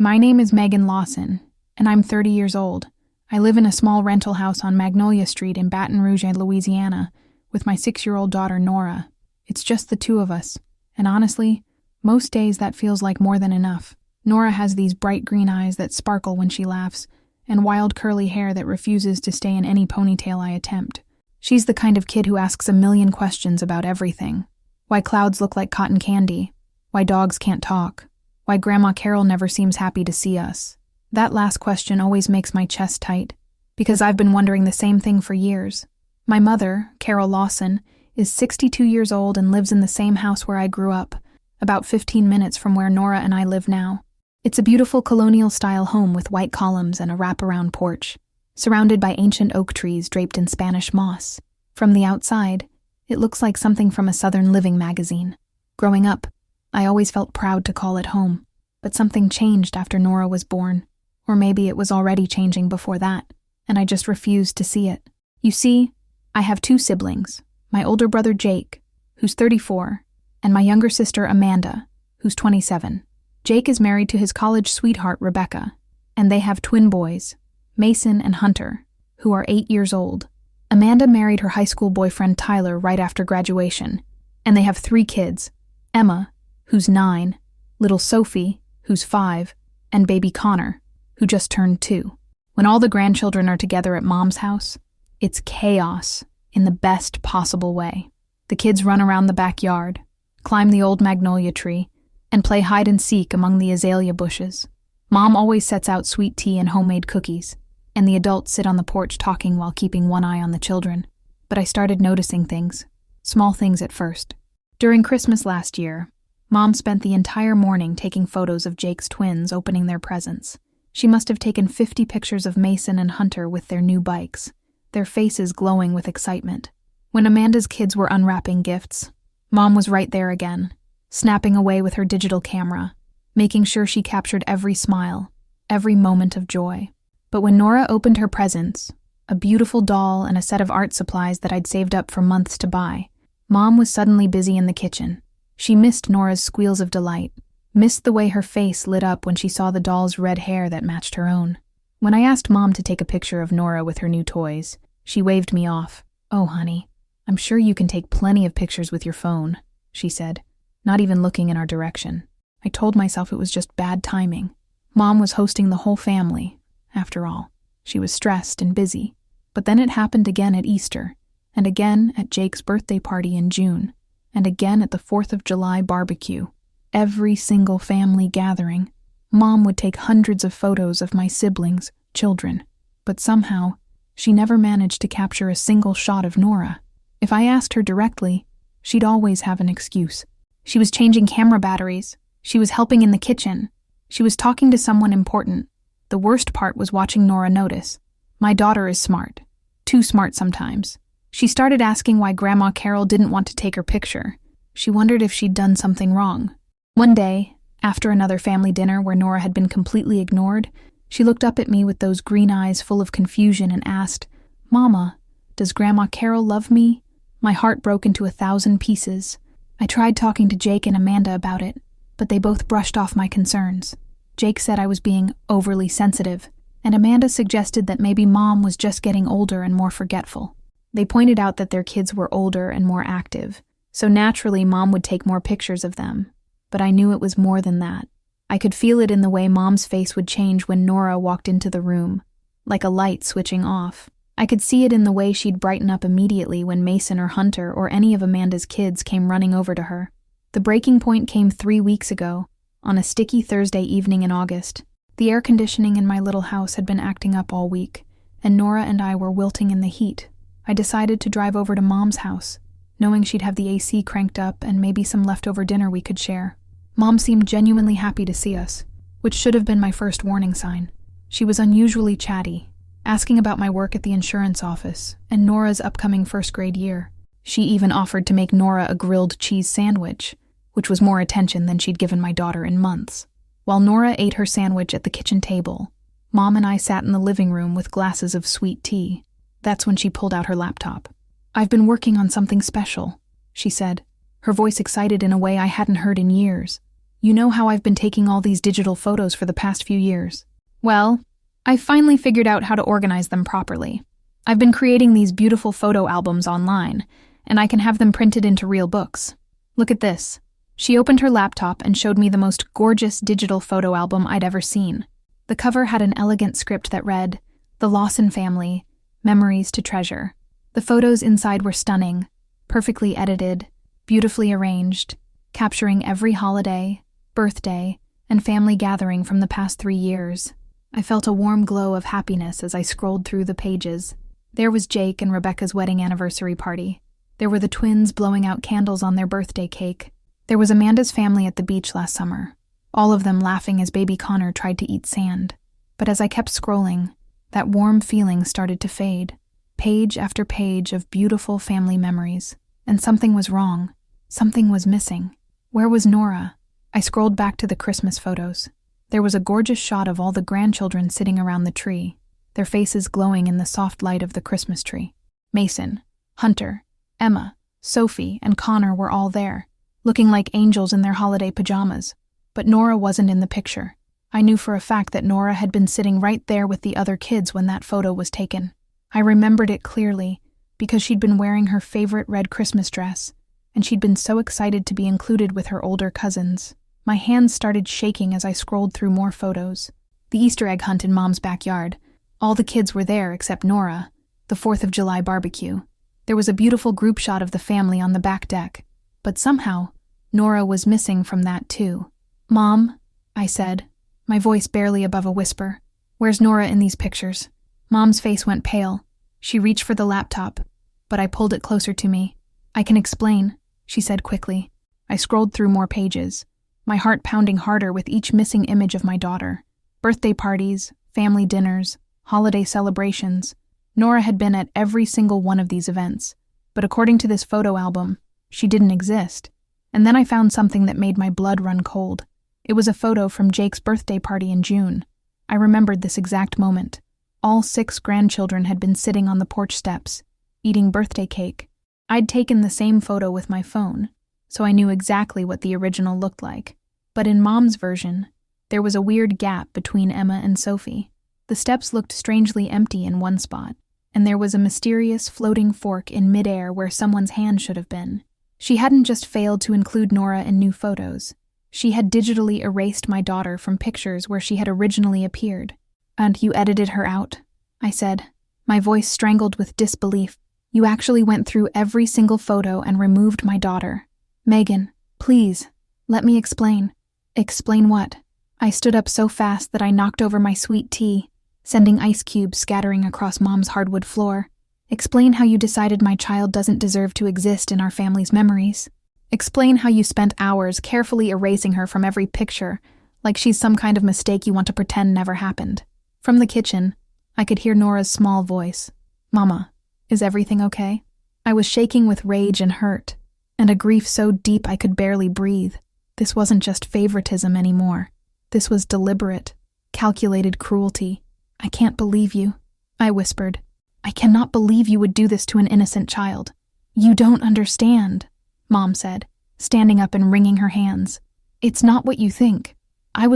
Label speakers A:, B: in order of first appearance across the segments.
A: My name is Megan Lawson, and I'm 30 years old. I live in a small rental house on Magnolia Street in Baton Rouge, Louisiana, with my 6-year-old daughter, Nora. It's just the two of us, and honestly, most days that feels like more than enough. Nora has these bright green eyes that sparkle when she laughs, and wild curly hair that refuses to stay in any ponytail I attempt. She's the kind of kid who asks a million questions about everything. Why clouds look like cotton candy, why dogs can't talk, why Grandma Carol never seems happy to see us. That last question always makes my chest tight, because I've been wondering the same thing for years. My mother, Carol Lawson, is 62 years old and lives in the same house where I grew up, about 15 minutes from where Nora and I live now. It's a beautiful colonial-style home with white columns and a wraparound porch, surrounded by ancient oak trees draped in Spanish moss. From the outside, it looks like something from a Southern Living magazine. Growing up, I always felt proud to call it home, but something changed after Nora was born. Or maybe it was already changing before that, and I just refused to see it. You see, I have 2 siblings, my older brother Jake, who's 34, and my younger sister Amanda, who's 27. Jake is married to his college sweetheart Rebecca, and they have twin boys, Mason and Hunter, who are 8 years old. Amanda married her high school boyfriend Tyler right after graduation, and they have 3 kids, Emma, who's 9, little Sophie, who's 5, and baby Connor, who just turned 2. When all the grandchildren are together at Mom's house, it's chaos in the best possible way. The kids run around the backyard, climb the old magnolia tree, and play hide and seek among the azalea bushes. Mom always sets out sweet tea and homemade cookies, and the adults sit on the porch talking while keeping one eye on the children. But I started noticing things, small things at first. During Christmas last year, Mom spent the entire morning taking photos of Jake's twins opening their presents. She must have taken 50 pictures of Mason and Hunter with their new bikes, their faces glowing with excitement. When Amanda's kids were unwrapping gifts, Mom was right there again, snapping away with her digital camera, making sure she captured every smile, every moment of joy. But when Nora opened her presents, a beautiful doll and a set of art supplies that I'd saved up for months to buy, Mom was suddenly busy in the kitchen. She missed Nora's squeals of delight, missed the way her face lit up when she saw the doll's red hair that matched her own. When I asked Mom to take a picture of Nora with her new toys, she waved me off. "Oh, honey, I'm sure you can take plenty of pictures with your phone," she said, not even looking in our direction. I told myself it was just bad timing. Mom was hosting the whole family, after all. She was stressed and busy. But then it happened again at Easter, and again at Jake's birthday party in June, and again at the 4th of July barbecue. Every single family gathering, Mom would take hundreds of photos of my siblings, children. But somehow, she never managed to capture a single shot of Nora. If I asked her directly, she'd always have an excuse. She was changing camera batteries. She was helping in the kitchen. She was talking to someone important. The worst part was watching Nora notice. My daughter is smart. Too smart sometimes. She started asking why Grandma Carol didn't want to take her picture. She wondered if she'd done something wrong. One day, after another family dinner where Nora had been completely ignored, she looked up at me with those green eyes full of confusion and asked, "Mama, does Grandma Carol love me?" My heart broke into 1,000 pieces. I tried talking to Jake and Amanda about it, but they both brushed off my concerns. Jake said I was being overly sensitive, and Amanda suggested that maybe Mom was just getting older and more forgetful. They pointed out that their kids were older and more active, so naturally Mom would take more pictures of them. But I knew it was more than that. I could feel it in the way Mom's face would change when Nora walked into the room, like a light switching off. I could see it in the way she'd brighten up immediately when Mason or Hunter or any of Amanda's kids came running over to her. The breaking point came 3 weeks ago, on a sticky Thursday evening in August. The air conditioning in my little house had been acting up all week, and Nora and I were wilting in the heat. I decided to drive over to Mom's house, knowing she'd have the AC cranked up and maybe some leftover dinner we could share. Mom seemed genuinely happy to see us, which should have been my first warning sign. She was unusually chatty, asking about my work at the insurance office and Nora's upcoming first-grade year. She even offered to make Nora a grilled cheese sandwich, which was more attention than she'd given my daughter in months. While Nora ate her sandwich at the kitchen table, Mom and I sat in the living room with glasses of sweet tea. That's when she pulled out her laptop. "I've been working on something special," she said, her voice excited in a way I hadn't heard in years. You know how I've been taking all these digital photos for the past few years? Well, I finally figured out how to organize them properly. I've been creating these beautiful photo albums online, and I can have them printed into real books. Look at this. She opened her laptop and showed me the most gorgeous digital photo album I'd ever seen. The cover had an elegant script that read, "The Lawson Family, Memories to Treasure." The photos inside were stunning, perfectly edited, beautifully arranged, capturing every holiday, birthday, and family gathering from the past 3 years. I felt a warm glow of happiness as I scrolled through the pages. There was Jake and Rebecca's wedding anniversary party. There were the twins blowing out candles on their birthday cake. There was Amanda's family at the beach last summer, all of them laughing as baby Connor tried to eat sand. But as I kept scrolling, that warm feeling started to fade. Page after page of beautiful family memories. And something was wrong. Something was missing. Where was Nora? I scrolled back to the Christmas photos. There was a gorgeous shot of all the grandchildren sitting around the tree, their faces glowing in the soft light of the Christmas tree. Mason, Hunter, Emma, Sophie, and Connor were all there, looking like angels in their holiday pajamas. But Nora wasn't in the picture. I knew for a fact that Nora had been sitting right there with the other kids when that photo was taken. I remembered it clearly because she'd been wearing her favorite red Christmas dress, and she'd been so excited to be included with her older cousins. My hands started shaking as I scrolled through more photos. The Easter egg hunt in Mom's backyard. All the kids were there except Nora. The 4th of July barbecue. There was a beautiful group shot of the family on the back deck. But somehow, Nora was missing from that too. "Mom," I said, my voice barely above a whisper. "Where's Nora in these pictures?" Mom's face went pale. She reached for the laptop, but I pulled it closer to me. "I can explain," she said quickly. I scrolled through more pages, my heart pounding harder with each missing image of my daughter. Birthday parties, family dinners, holiday celebrations. Nora had been at every single one of these events, but according to this photo album, she didn't exist. And then I found something that made my blood run cold. It was a photo from Jake's birthday party in June. I remembered this exact moment. All 6 grandchildren had been sitting on the porch steps, eating birthday cake. I'd taken the same photo with my phone, so I knew exactly what the original looked like. But in Mom's version, there was a weird gap between Emma and Sophie. The steps looked strangely empty in one spot, and there was a mysterious floating fork in midair where someone's hand should have been. She hadn't just failed to include Nora in new photos. She had digitally erased my daughter from pictures where she had originally appeared. "And you edited her out?" I said, my voice strangled with disbelief. "You actually went through every single photo and removed my daughter. Megan, please, let me explain." "Explain what?" I stood up so fast that I knocked over my sweet tea, sending ice cubes scattering across Mom's hardwood floor. "Explain how you decided my child doesn't deserve to exist in our family's memories. Explain how you spent hours carefully erasing her from every picture, like she's some kind of mistake you want to pretend never happened." From the kitchen, I could hear Nora's small voice. "Mama, is everything okay?" I was shaking with rage and hurt, and a grief so deep I could barely breathe. This wasn't just favoritism anymore. This was deliberate, calculated cruelty. "I can't believe you," I whispered. "I cannot believe you would do this to an innocent child." "You don't understand," Mom said, standing up and wringing her hands. "It's not what you think. I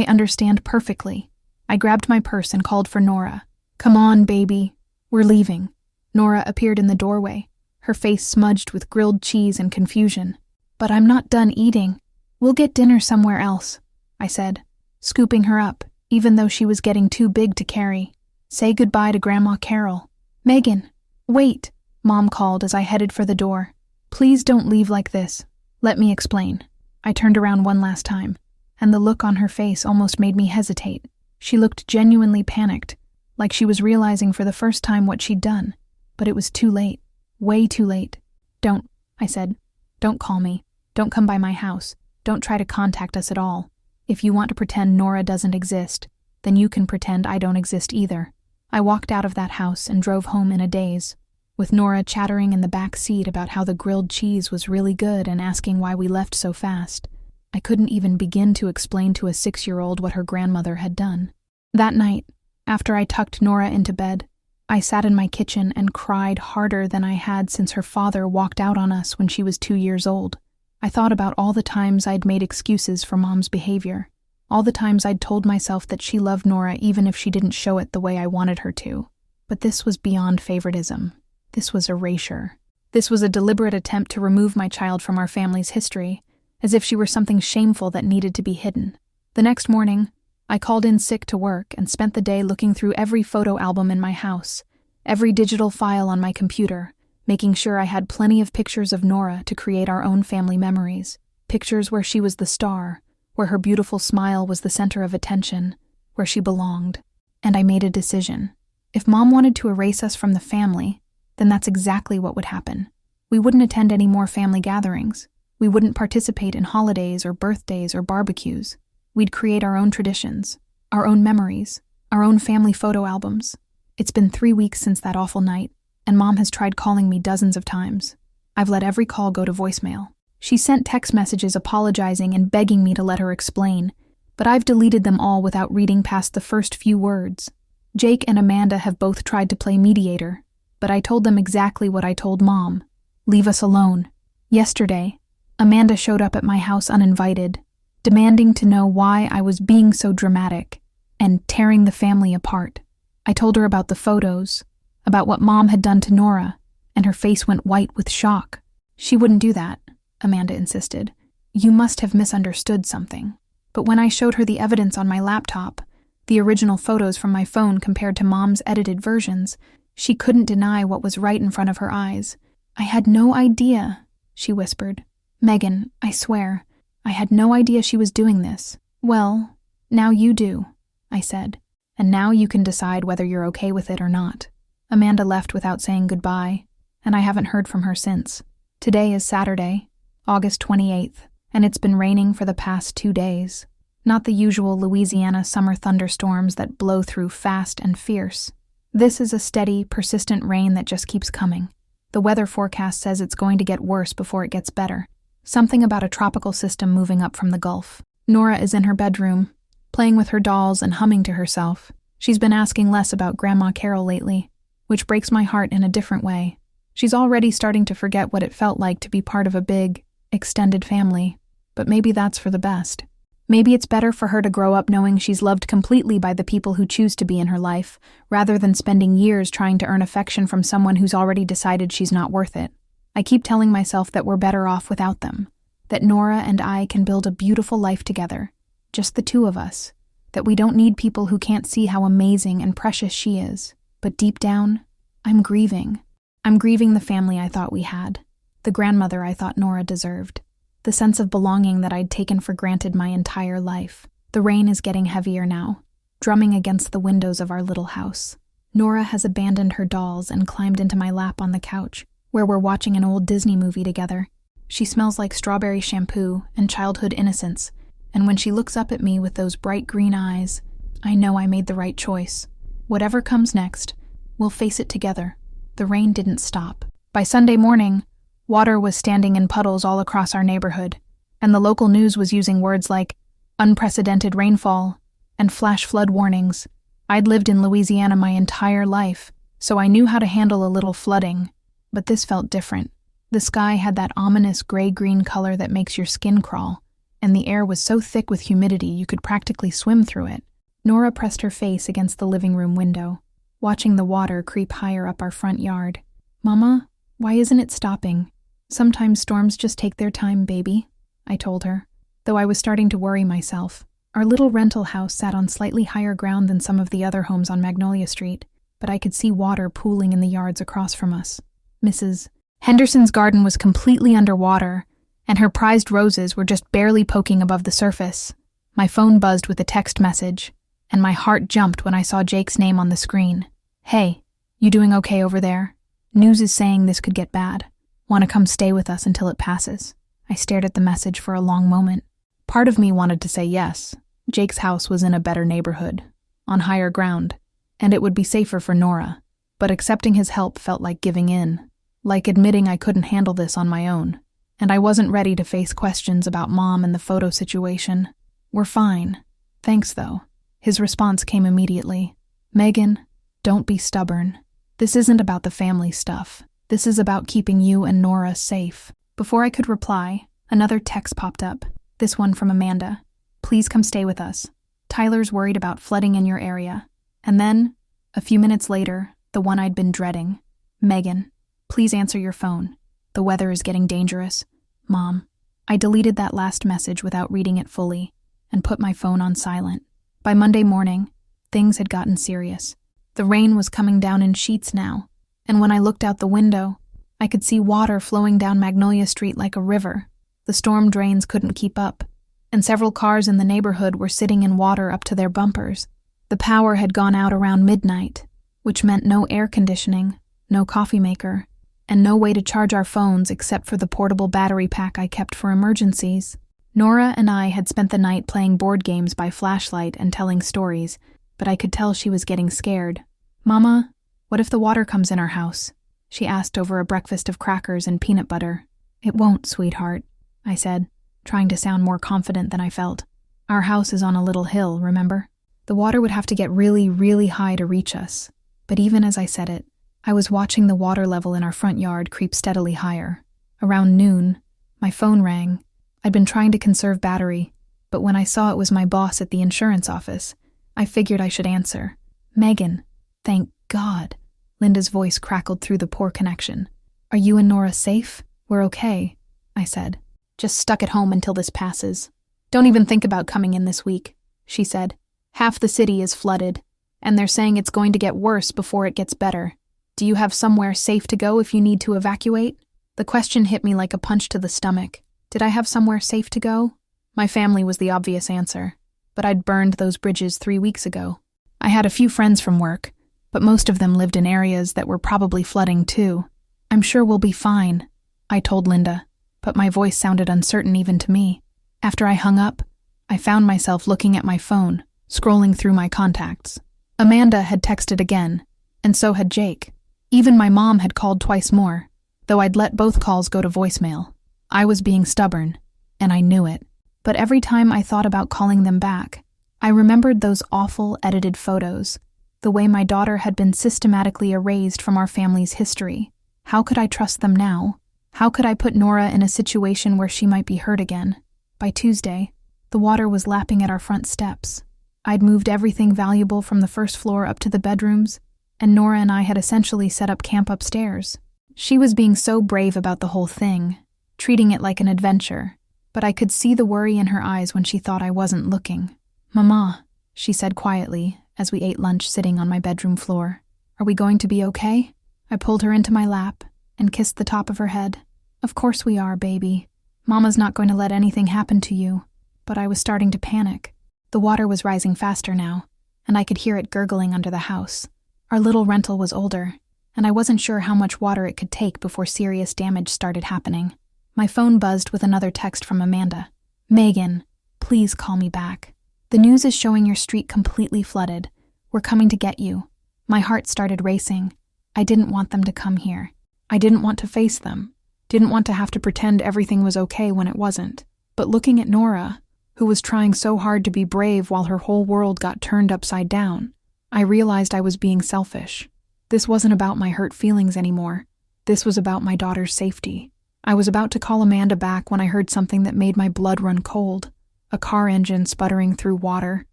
A: understand perfectly." I grabbed my purse and called for Nora. "Come on, baby. We're leaving." Nora appeared in the doorway, her face smudged with grilled cheese and confusion. "But I'm not done eating. We'll get dinner somewhere else," I said, scooping her up, even though she was getting too big to carry. "Say goodbye to Grandma Carol." "Megan, wait," Mom called as I headed for the door. "Please don't leave like this. Let me explain." I turned around one last time, and the look on her face almost made me hesitate. She looked genuinely panicked, like she was realizing for the first time what she'd done. But it was too late. Way too late. "Don't," I said. "Don't call me. Don't come by my house. Don't try to contact us at all. If you want to pretend Nora doesn't exist, then you can pretend I don't exist either." I walked out of that house and drove home in a daze, with Nora chattering in the back seat about how the grilled cheese was really good and asking why we left so fast. I couldn't even begin to explain to a 6-year-old what her grandmother had done. That night, after I tucked Nora into bed, I sat in my kitchen and cried harder than I had since her father walked out on us when she was 2 years old. I thought about all the times I'd made excuses for Mom's behavior, all the times I'd told myself that she loved Nora even if she didn't show it the way I wanted her to. But this was beyond favoritism. This was erasure. This was a deliberate attempt to remove my child from our family's history, as if she were something shameful that needed to be hidden. The next morning, I called in sick to work and spent the day looking through every photo album in my house, every digital file on my computer, making sure I had plenty of pictures of Nora to create our own family memories. Pictures where she was the star, where her beautiful smile was the center of attention, where she belonged. And I made a decision. If Mom wanted to erase us from the family, then that's exactly what would happen. We wouldn't attend any more family gatherings. We wouldn't participate in holidays or birthdays or barbecues. We'd create our own traditions, our own memories, our own family photo albums. It's been 3 weeks since that awful night, and Mom has tried calling me dozens of times. I've let every call go to voicemail. She sent text messages apologizing and begging me to let her explain, but I've deleted them all without reading past the first few words. Jake and Amanda have both tried to play mediator, but I told them exactly what I told Mom. Leave us alone. Yesterday, Amanda showed up at my house uninvited, demanding to know why I was being so dramatic and tearing the family apart. I told her about the photos, about what Mom had done to Nora, and her face went white with shock. She wouldn't do that, Amanda insisted. You must have misunderstood something. But when I showed her the evidence on my laptop, the original photos from my phone compared to Mom's edited versions, she couldn't deny what was right in front of her eyes. I had no idea, she whispered. Megan, I swear, I had no idea she was doing this. Well, now you do, I said, and now you can decide whether you're okay with it or not. Amanda left without saying goodbye, and I haven't heard from her since. Today is Saturday, August 28th, and it's been raining for the past 2 days. Not the usual Louisiana summer thunderstorms that blow through fast and fierce. This is a steady, persistent rain that just keeps coming. The weather forecast says it's going to get worse before it gets better. Something about a tropical system moving up from the Gulf. Nora is in her bedroom, playing with her dolls and humming to herself. She's been asking less about Grandma Carol lately, which breaks my heart in a different way. She's already starting to forget what it felt like to be part of a big, extended family, but maybe that's for the best. Maybe it's better for her to grow up knowing she's loved completely by the people who choose to be in her life, rather than spending years trying to earn affection from someone who's already decided she's not worth it. I keep telling myself that we're better off without them, that Nora and I can build a beautiful life together, just the two of us, that we don't need people who can't see how amazing and precious she is. But deep down, I'm grieving. I'm grieving the family I thought we had, the grandmother I thought Nora deserved, the sense of belonging that I'd taken for granted my entire life. The rain is getting heavier now, drumming against the windows of our little house. Nora has abandoned her dolls and climbed into my lap on the couch, where we're watching an old Disney movie together. She smells like strawberry shampoo and childhood innocence, and when she looks up at me with those bright green eyes, I know I made the right choice. Whatever comes next, we'll face it together. The rain didn't stop. By Sunday morning, water was standing in puddles all across our neighborhood, and the local news was using words like unprecedented rainfall and flash flood warnings. I'd lived in Louisiana my entire life, so I knew how to handle a little flooding, but this felt different. The sky had that ominous gray-green color that makes your skin crawl, and the air was so thick with humidity you could practically swim through it. Nora pressed her face against the living room window, watching the water creep higher up our front yard. Mama, why isn't it stopping? Sometimes storms just take their time, baby, I told her, though I was starting to worry myself. Our little rental house sat on slightly higher ground than some of the other homes on Magnolia Street, but I could see water pooling in the yards across from us. Mrs. Henderson's garden was completely underwater, and her prized roses were just barely poking above the surface. My phone buzzed with a text message, and my heart jumped when I saw Jake's name on the screen. Hey, you doing okay over there? News is saying this could get bad. Want to come stay with us until it passes? I stared at the message for a long moment. Part of me wanted to say yes. Jake's house was in a better neighborhood, on higher ground, and it would be safer for Nora. But accepting his help felt like giving in, like admitting I couldn't handle this on my own. And I wasn't ready to face questions about Mom and the photo situation. We're fine. Thanks, though. His response came immediately. Megan, don't be stubborn. This isn't about the family stuff. This is about keeping you and Nora safe. Before I could reply, Another text popped up, this one from Amanda. Please come stay with us. Tyler's worried about flooding in your area. And then, a few minutes later, the one I'd been dreading. Megan, please answer your phone. The weather is getting dangerous. Mom. I deleted that last message without reading it fully and put my phone on silent. By Monday morning, things had gotten serious. The rain was coming down in sheets now, and when I looked out the window, I could see water flowing down Magnolia Street like a river. The storm drains couldn't keep up, and several cars in the neighborhood were sitting in water up to their bumpers. The power had gone out around midnight, which meant no air conditioning, no coffee maker, and no way to charge our phones except for the portable battery pack I kept for emergencies. Nora and I had spent the night playing board games by flashlight and telling stories, but I could tell she was getting scared. Mama, what if the water comes in our house? She asked over a breakfast of crackers and peanut butter. It won't, sweetheart, I said, trying to sound more confident than I felt. Our house is on a little hill, remember? The water would have to get really, really high to reach us. But even as I said it, I was watching the water level in our front yard creep steadily higher. Around noon, my phone rang. I'd been trying to conserve battery, but when I saw it was my boss at the insurance office, I figured I should answer. Megan, thank God. Linda's voice crackled through the poor connection. Are you and Nora safe? We're okay, I said. Just stuck at home until this passes. Don't even think about coming in this week, she said. Half the city is flooded, and they're saying it's going to get worse before it gets better. Do you have somewhere safe to go if you need to evacuate? The question hit me like a punch to the stomach. Did I have somewhere safe to go? My family was the obvious answer, but I'd burned those bridges 3 weeks ago. I had a few friends from work, but most of them lived in areas that were probably flooding too. I'm sure we'll be fine, I told Linda, but my voice sounded uncertain even to me. After I hung up, I found myself looking at my phone, scrolling through my contacts. Amanda had texted again, and so had Jake. Even my mom had called twice more, though I'd let both calls go to voicemail. I was being stubborn, and I knew it. But every time I thought about calling them back, I remembered those awful edited photos, the way my daughter had been systematically erased from our family's history. How could I trust them now? How could I put Nora in a situation where she might be hurt again? By Tuesday, the water was lapping at our front steps. I'd moved everything valuable from the first floor up to the bedrooms, and Nora and I had essentially set up camp upstairs. She was being so brave about the whole thing, treating it like an adventure, but I could see the worry in her eyes when she thought I wasn't looking. Mama, she said quietly as we ate lunch sitting on my bedroom floor. Are we going to be okay? I pulled her into my lap and kissed the top of her head. Of course we are, baby. Mama's not going to let anything happen to you. But I was starting to panic. The water was rising faster now, and I could hear it gurgling under the house. Our little rental was older, and I wasn't sure how much water it could take before serious damage started happening. My phone buzzed with another text from Amanda. Megan, please call me back. The news is showing your street completely flooded. We're coming to get you. My heart started racing. I didn't want them to come here. I didn't want to face them. Didn't want to have to pretend everything was okay when it wasn't. But looking at Nora, who was trying so hard to be brave while her whole world got turned upside down, I realized I was being selfish. This wasn't about my hurt feelings anymore. This was about my daughter's safety. I was about to call Amanda back when I heard something that made my blood run cold. A car engine sputtering through water,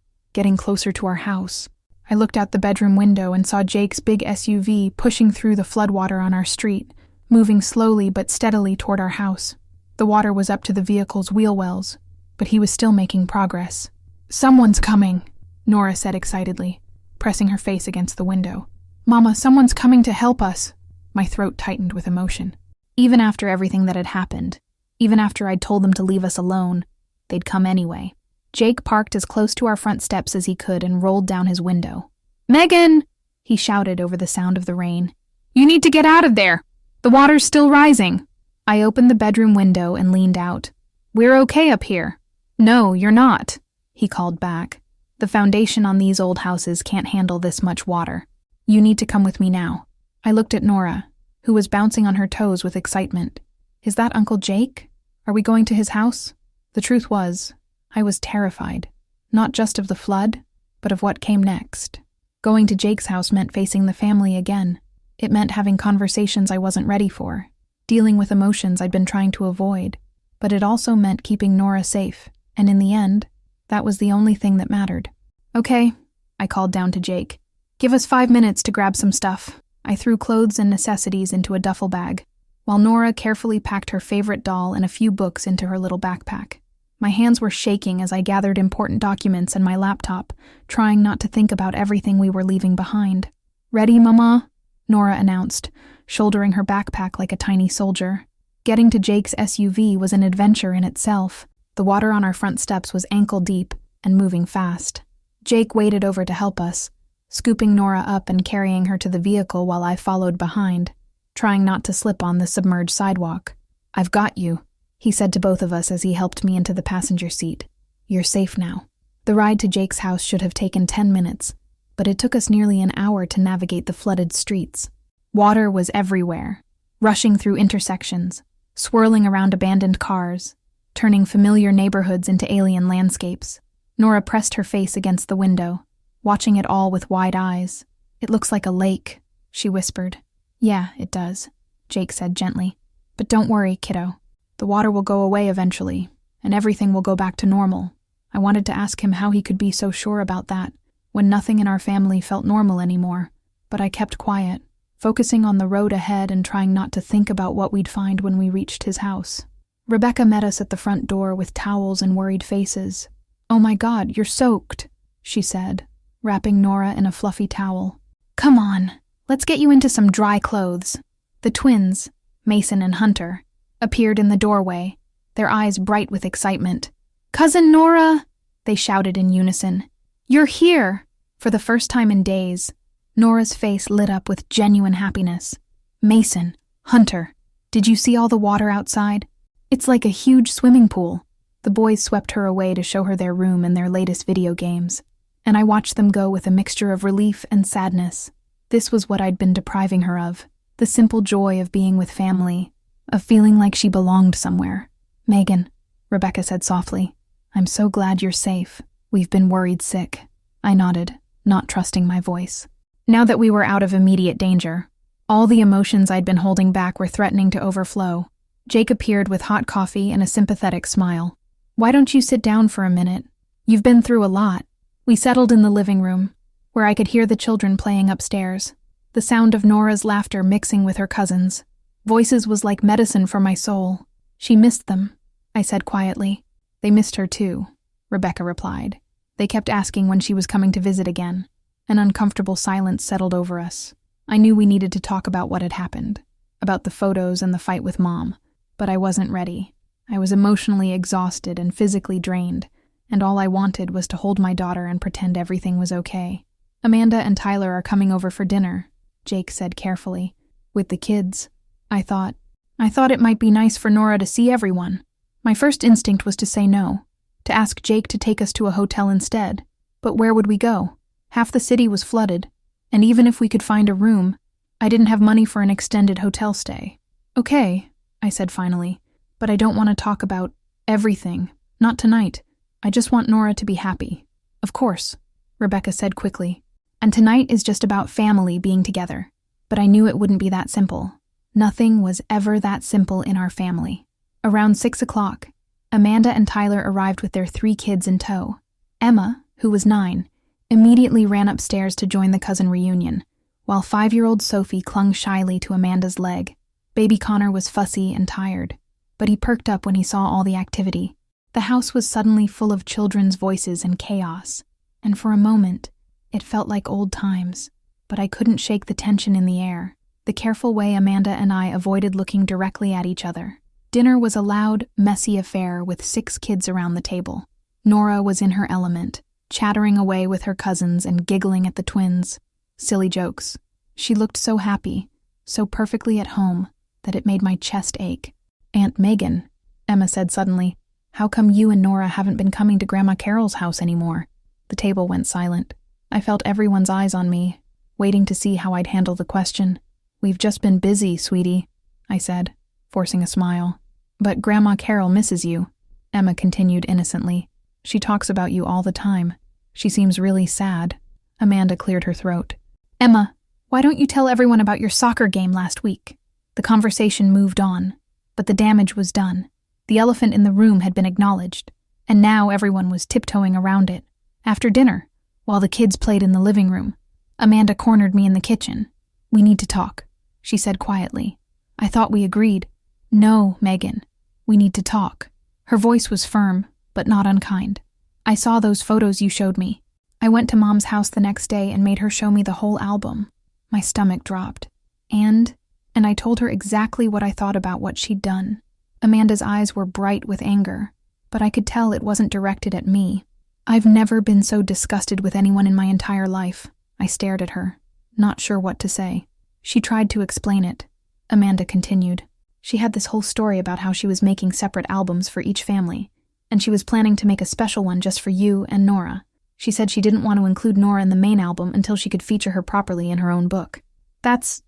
A: getting closer to our house. I looked out the bedroom window and saw Jake's big SUV pushing through the floodwater on our street, moving slowly but steadily toward our house. The water was up to the vehicle's wheel wells, but he was still making progress. Someone's coming, Nora said excitedly, pressing her face against the window. Mama, someone's coming to help us. My throat tightened with emotion. Even after everything that had happened, even after I'd told them to leave us alone, they'd come anyway. Jake parked as close to our front steps as he could and rolled down his window. Megan! He shouted over the sound of the rain. You need to get out of there! The water's still rising. I opened the bedroom window and leaned out. We're okay up here. No, you're not, he called back. The foundation on these old houses can't handle this much water. You need to come with me now. I looked at Nora, who was bouncing on her toes with excitement. Is that Uncle Jake? Are we going to his house? The truth was, I was terrified, not just of the flood, but of what came next. Going to Jake's house meant facing the family again. It meant having conversations I wasn't ready for, dealing with emotions I'd been trying to avoid. but it also meant keeping Nora safe, and in the end, that was the only thing that mattered. "Okay," I called down to Jake. "Give us 5 minutes to grab some stuff." I threw clothes and necessities into a duffel bag, while Nora carefully packed her favorite doll and a few books into her little backpack. My hands were shaking as I gathered important documents and my laptop, trying not to think about everything we were leaving behind. "Ready, Mama?" Nora announced, shouldering her backpack like a tiny soldier. Getting to Jake's SUV was an adventure in itself. The water on our front steps was ankle-deep and moving fast. Jake waded over to help us, scooping Nora up and carrying her to the vehicle while I followed behind, trying not to slip on the submerged sidewalk. "I've got you," he said to both of us as he helped me into the passenger seat. "You're safe now." The ride to Jake's house should have taken 10 minutes, but it took us nearly an hour to navigate the flooded streets. Water was everywhere, rushing through intersections, swirling around abandoned cars, turning familiar neighborhoods into alien landscapes. Nora pressed her face against the window, watching it all with wide eyes. "It looks like a lake," she whispered. "Yeah, it does," Jake said gently. "But don't worry, kiddo. The water will go away eventually, and everything will go back to normal." I wanted to ask him how he could be so sure about that, when nothing in our family felt normal anymore, but I kept quiet, focusing on the road ahead and trying not to think about what we'd find when we reached his house. Rebecca met us at the front door with towels and worried faces. "Oh my God, you're soaked," she said, wrapping Nora in a fluffy towel. "Come on, let's get you into some dry clothes." The twins, Mason and Hunter, appeared in the doorway, their eyes bright with excitement. "Cousin Nora!" they shouted in unison. "You're here!" For the first time in days, Nora's face lit up with genuine happiness. "Mason, Hunter, did you see all the water outside? It's like a huge swimming pool." The boys swept her away to show her their room and their latest video games, and I watched them go with a mixture of relief and sadness. This was what I'd been depriving her of, the simple joy of being with family, of feeling like she belonged somewhere. "Megan," Rebecca said softly, "I'm so glad you're safe. We've been worried sick." I nodded, not trusting my voice. Now that we were out of immediate danger, all the emotions I'd been holding back were threatening to overflow. Jake appeared with hot coffee and a sympathetic smile. "Why don't you sit down for a minute? You've been through a lot." We settled in the living room, where I could hear the children playing upstairs, the sound of Nora's laughter mixing with her cousins. Voices was like medicine for my soul. "She missed them," I said quietly. "They missed her too," Rebecca replied. They kept asking when she was coming to visit again. An uncomfortable silence settled over us. I knew we needed to talk about what had happened, about the photos and the fight with Mom, but I wasn't ready. I was emotionally exhausted and physically drained, and all I wanted was to hold my daughter and pretend everything was okay. "Amanda and Tyler are coming over for dinner," Jake said carefully. "With the kids." I thought it might be nice for Nora to see everyone. My first instinct was to say no, to ask Jake to take us to a hotel instead. But where would we go? Half the city was flooded, and even if we could find a room, I didn't have money for an extended hotel stay. "Okay," I said finally, "but I don't want to talk about everything. Not tonight. I just want Nora to be happy." "Of course," Rebecca said quickly. "And tonight is just about family being together." But I knew it wouldn't be that simple. Nothing was ever that simple in our family. Around 6 o'clock, Amanda and Tyler arrived with their 3 kids in tow. Emma, who was 9, immediately ran upstairs to join the cousin reunion, while 5-year-old Sophie clung shyly to Amanda's leg. Baby Connor was fussy and tired, but he perked up when he saw all the activity. The house was suddenly full of children's voices and chaos, and for a moment, it felt like old times, but I couldn't shake the tension in the air, the careful way Amanda and I avoided looking directly at each other. Dinner was a loud, messy affair with 6 kids around the table. Nora was in her element, chattering away with her cousins and giggling at the twins. Silly jokes. She looked so happy, so perfectly at home, that it made my chest ache. "Aunt Megan," Emma said suddenly, "how come you and Nora haven't been coming to Grandma Carol's house anymore?" The table went silent. I felt everyone's eyes on me, waiting to see how I'd handle the question. "We've just been busy, sweetie," I said, forcing a smile. "But Grandma Carol misses you," Emma continued innocently. "She talks about you all the time. She seems really sad." Amanda cleared her throat. "Emma, why don't you tell everyone about your soccer game last week?" The conversation moved on, but the damage was done. The elephant in the room had been acknowledged, and now everyone was tiptoeing around it. After dinner, while the kids played in the living room, Amanda cornered me in the kitchen. "We need to talk," she said quietly. I thought we agreed. "No, Megan, we need to talk." Her voice was firm, but not unkind. "I saw those photos you showed me. I went to Mom's house the next day and made her show me the whole album." My stomach dropped. And I told her exactly what I thought about what she'd done. Amanda's eyes were bright with anger, but I could tell it wasn't directed at me. "I've never been so disgusted with anyone in my entire life." I stared at her, not sure what to say. She tried to explain it. Amanda continued. She had this whole story about how she was making separate albums for each family, and she was planning to make a special one just for you and Nora. She said she didn't want to include Nora in the main album until she could feature her properly in her own book. That's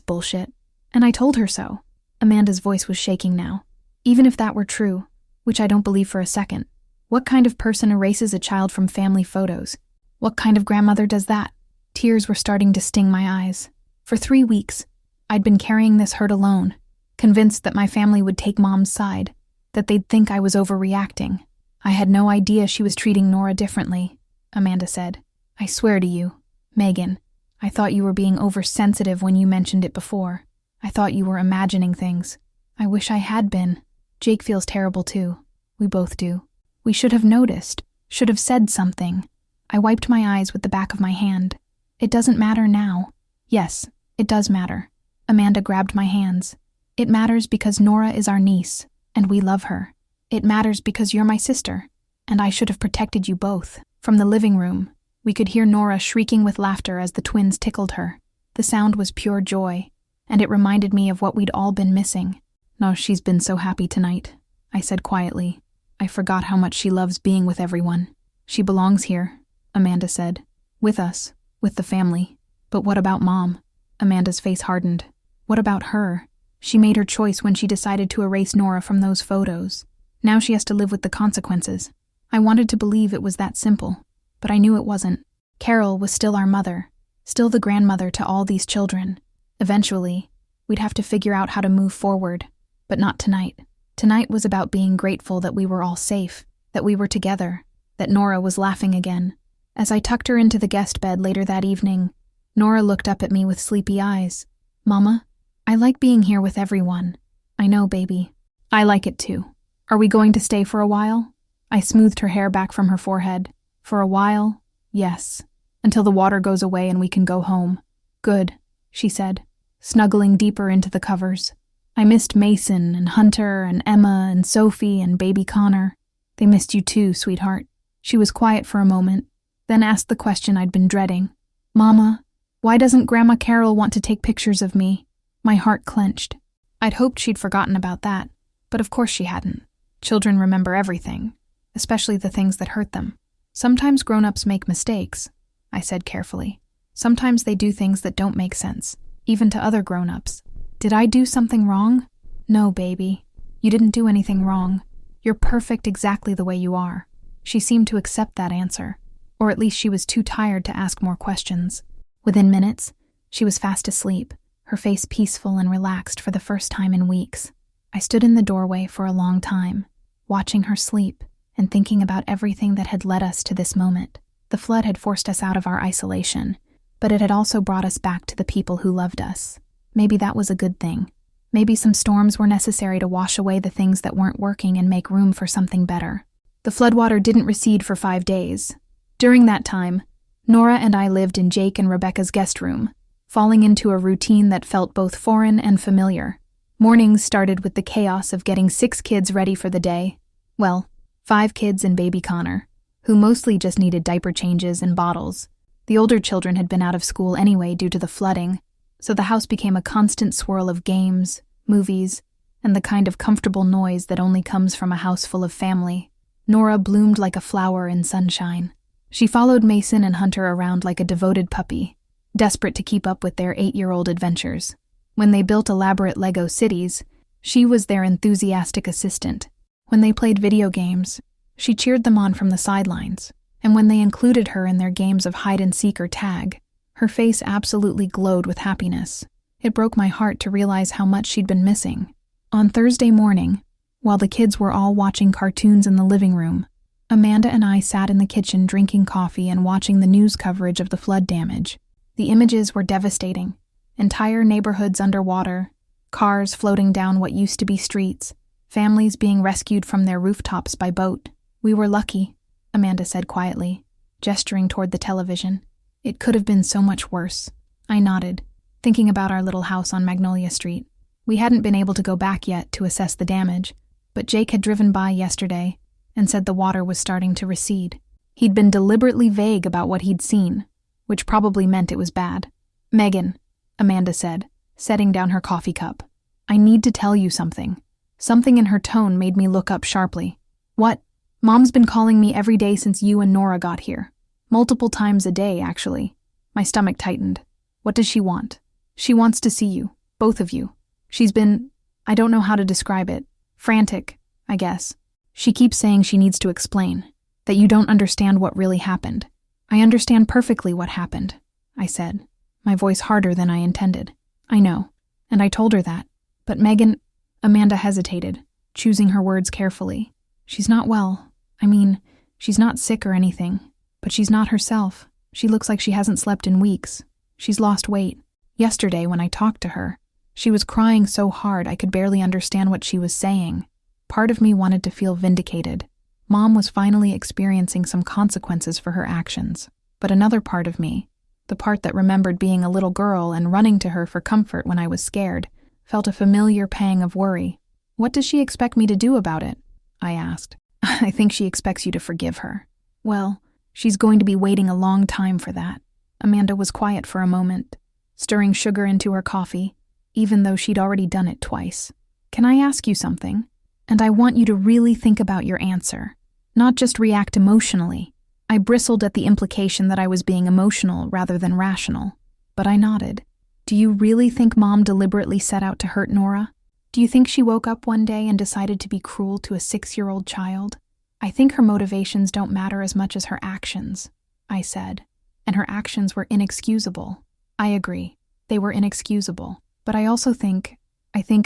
A: bullshit. And I told her so." Amanda's voice was shaking now. "Even if that were true, which I don't believe for a second, what kind of person erases a child from family photos? What kind of grandmother does that?" Tears were starting to sting my eyes. For 3 weeks, I'd been carrying this hurt alone, convinced that my family would take Mom's side, that they'd think I was overreacting. "I had no idea she was treating Nora differently," Amanda said. "I swear to you, Megan, I thought you were being oversensitive when you mentioned it before. I thought you were imagining things. I wish I had been. Jake feels terrible too. We both do. We should have noticed, should have said something." I wiped my eyes with the back of my hand. "It doesn't matter now." "Yes, it does matter." Amanda grabbed my hands. "It matters because Nora is our niece, and we love her. It matters because you're my sister, and I should have protected you both." From the living room, we could hear Nora shrieking with laughter as the twins tickled her. The sound was pure joy, and it reminded me of what we'd all been missing. "No, she's been so happy tonight," I said quietly. "I forgot how much she loves being with everyone." "She belongs here," Amanda said. "With us, with the family. But what about Mom?" Amanda's face hardened. "What about her? She made her choice when she decided to erase Nora from those photos. Now she has to live with the consequences." I wanted to believe it was that simple, but I knew it wasn't. Carol was still our mother, still the grandmother to all these children. Eventually, we'd have to figure out how to move forward, but not tonight. Tonight was about being grateful that we were all safe, that we were together, that Nora was laughing again. As I tucked her into the guest bed later that evening, Nora looked up at me with sleepy eyes. "Mama, I like being here with everyone." "I know, baby. I like it too. Are we going to stay for a while?" I smoothed her hair back from her forehead. "For a while, yes. Until the water goes away and we can go home." "Good," she said, snuggling deeper into the covers. "I missed Mason and Hunter and Emma and Sophie and baby Connor." "They missed you too, sweetheart." She was quiet for a moment, then asked the question I'd been dreading. "Mama, why doesn't Grandma Carol want to take pictures of me?" My heart clenched. I'd hoped she'd forgotten about that, but of course she hadn't. Children remember everything, especially the things that hurt them. "Sometimes grown-ups make mistakes," I said carefully. "Sometimes they do things that don't make sense, even to other grown-ups." "Did I do something wrong?" "No, baby. You didn't do anything wrong. You're perfect exactly the way you are." She seemed to accept that answer, or at least she was too tired to ask more questions. Within minutes, she was fast asleep, her face peaceful and relaxed for the first time in weeks. I stood in the doorway for a long time, watching her sleep and thinking about everything that had led us to this moment. The flood had forced us out of our isolation, but it had also brought us back to the people who loved us. Maybe that was a good thing. Maybe some storms were necessary to wash away the things that weren't working and make room for something better. The floodwater didn't recede for 5 days. During that time, Nora and I lived in Jake and Rebecca's guest room, falling into a routine that felt both foreign and familiar. Mornings started with the chaos of getting 6 kids ready for the day. Well, 5 kids and baby Connor, who mostly just needed diaper changes and bottles. The older children had been out of school anyway due to the flooding, so the house became a constant swirl of games, movies, and the kind of comfortable noise that only comes from a house full of family. Nora bloomed like a flower in sunshine. She followed Mason and Hunter around like a devoted puppy, desperate to keep up with their 8-year-old adventures. When they built elaborate Lego cities, she was their enthusiastic assistant. When they played video games, she cheered them on from the sidelines. And when they included her in their games of hide-and-seek or tag, her face absolutely glowed with happiness. It broke my heart to realize how much she'd been missing. On Thursday morning, while the kids were all watching cartoons in the living room. Amanda and I sat in the kitchen drinking coffee and watching the news coverage of the flood damage. The images were devastating. Entire neighborhoods underwater, cars floating down what used to be streets, families being rescued from their rooftops by boat. "We were lucky," Amanda said quietly, gesturing toward the television. "It could have been so much worse." I nodded, thinking about our little house on Magnolia Street. We hadn't been able to go back yet to assess the damage, but Jake had driven by yesterday and said the water was starting to recede. He'd been deliberately vague about what he'd seen, which probably meant it was bad. "Megan," Amanda said, setting down her coffee cup, "I need to tell you something." Something in her tone made me look up sharply. "What?" "Mom's been calling me every day since you and Nora got here. Multiple times a day, actually." My stomach tightened. "What does she want?" "She wants to see you, both of you. She's been, I don't know how to describe it, frantic, I guess. She keeps saying she needs to explain, that you don't understand what really happened." "I understand perfectly what happened," I said, my voice harder than I intended. "I know, and I told her that. But Megan," Amanda hesitated, choosing her words carefully. "She's not well. I mean, she's not sick or anything, but she's not herself. She looks like she hasn't slept in weeks. She's lost weight. Yesterday, when I talked to her, she was crying so hard I could barely understand what she was saying. Part of me wanted to feel vindicated. Mom was finally experiencing some consequences for her actions. But another part of me, the part that remembered being a little girl and running to her for comfort when I was scared, felt a familiar pang of worry. "What does she expect me to do about it?" I asked. "I think she expects you to forgive her." "Well, she's going to be waiting a long time for that." Amanda was quiet for a moment, stirring sugar into her coffee, even though she'd already done it twice. "Can I ask you something? And I want you to really think about your answer, not just react emotionally." I bristled at the implication that I was being emotional rather than rational, but I nodded. "Do you really think Mom deliberately set out to hurt Nora? Do you think she woke up one day and decided to be cruel to a 6-year-old child?" "I think her motivations don't matter as much as her actions," I said, "and her actions were inexcusable." "I agree, they were inexcusable, but I also think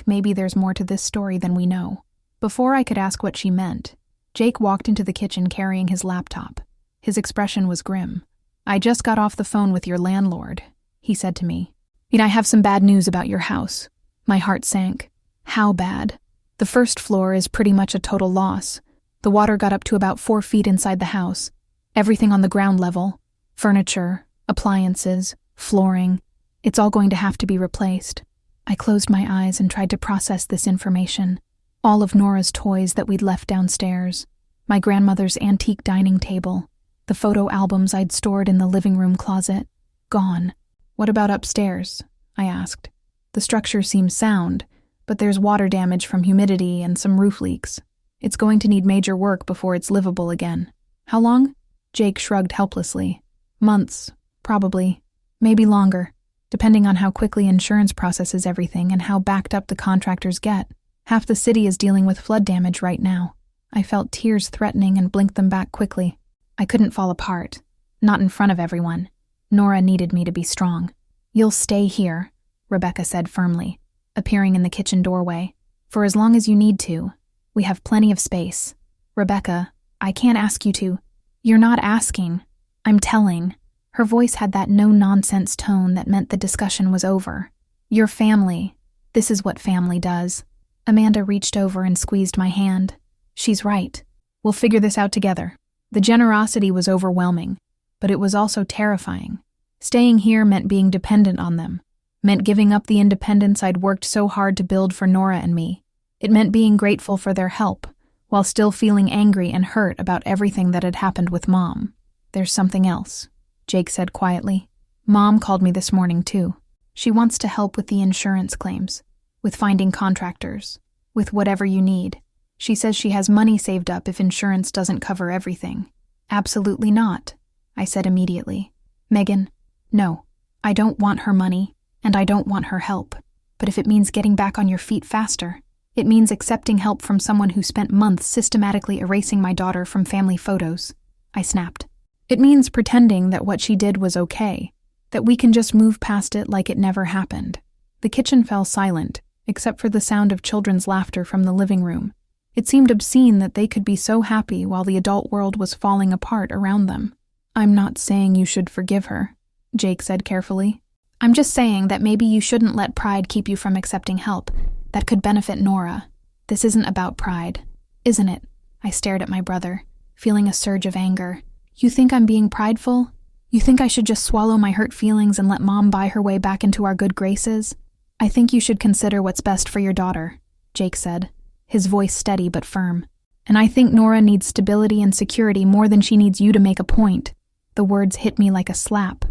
A: maybe there's more to this story than we know." Before I could ask what she meant, Jake walked into the kitchen carrying his laptop. His expression was grim. "I just got off the phone with your landlord," he said to me. "I have some bad news about your house." My heart sank. "How bad?" "The first floor is pretty much a total loss. The water got up to about 4 feet inside the house. Everything on the ground level, furniture, appliances, flooring, it's all going to have to be replaced." I closed my eyes and tried to process this information. All of Nora's toys that we'd left downstairs, my grandmother's antique dining table, the photo albums I'd stored in the living room closet, gone. "What about upstairs?" I asked. "The structure seems sound, but there's water damage from humidity and some roof leaks. It's going to need major work before it's livable again." "How long?" Jake shrugged helplessly. "Months, probably. Maybe longer, depending on how quickly insurance processes everything and how backed up the contractors get. Half the city is dealing with flood damage right now." I felt tears threatening and blinked them back quickly. I couldn't fall apart. Not in front of everyone. Nora needed me to be strong. "You'll stay here," Rebecca said firmly, appearing in the kitchen doorway. "For as long as you need to. We have plenty of space." "Rebecca, I can't ask you to." "You're not asking. I'm telling." Her voice had that no-nonsense tone that meant the discussion was over. "Your family. This is what family does." Amanda reached over and squeezed my hand. "She's right. We'll figure this out together." The generosity was overwhelming, but it was also terrifying. Staying here meant being dependent on them, meant giving up the independence I'd worked so hard to build for Nora and me. It meant being grateful for their help, while still feeling angry and hurt about everything that had happened with Mom. "There's something else," Jake said quietly. "Mom called me this morning too. She wants to help with the insurance claims, with finding contractors, with whatever you need. She says she has money saved up if insurance doesn't cover everything." "Absolutely not," I said immediately. "Megan, no, I don't want her money, and I don't want her help. But if it means getting back on your feet faster, it means accepting help from someone who spent months systematically erasing my daughter from family photos," I snapped. "It means pretending that what she did was okay, that we can just move past it like it never happened." The kitchen fell silent, except for the sound of children's laughter from the living room. It seemed obscene that they could be so happy while the adult world was falling apart around them. "I'm not saying you should forgive her," Jake said carefully. "I'm just saying that maybe you shouldn't let pride keep you from accepting help that could benefit Nora. This isn't about pride, isn't it?" I stared at my brother, feeling a surge of anger. "You think I'm being prideful? You think I should just swallow my hurt feelings and let Mom buy her way back into our good graces?" "I think you should consider what's best for your daughter," Jake said, his voice steady but firm. "And I think Nora needs stability and security more than she needs you to make a point." The words hit me like a slap.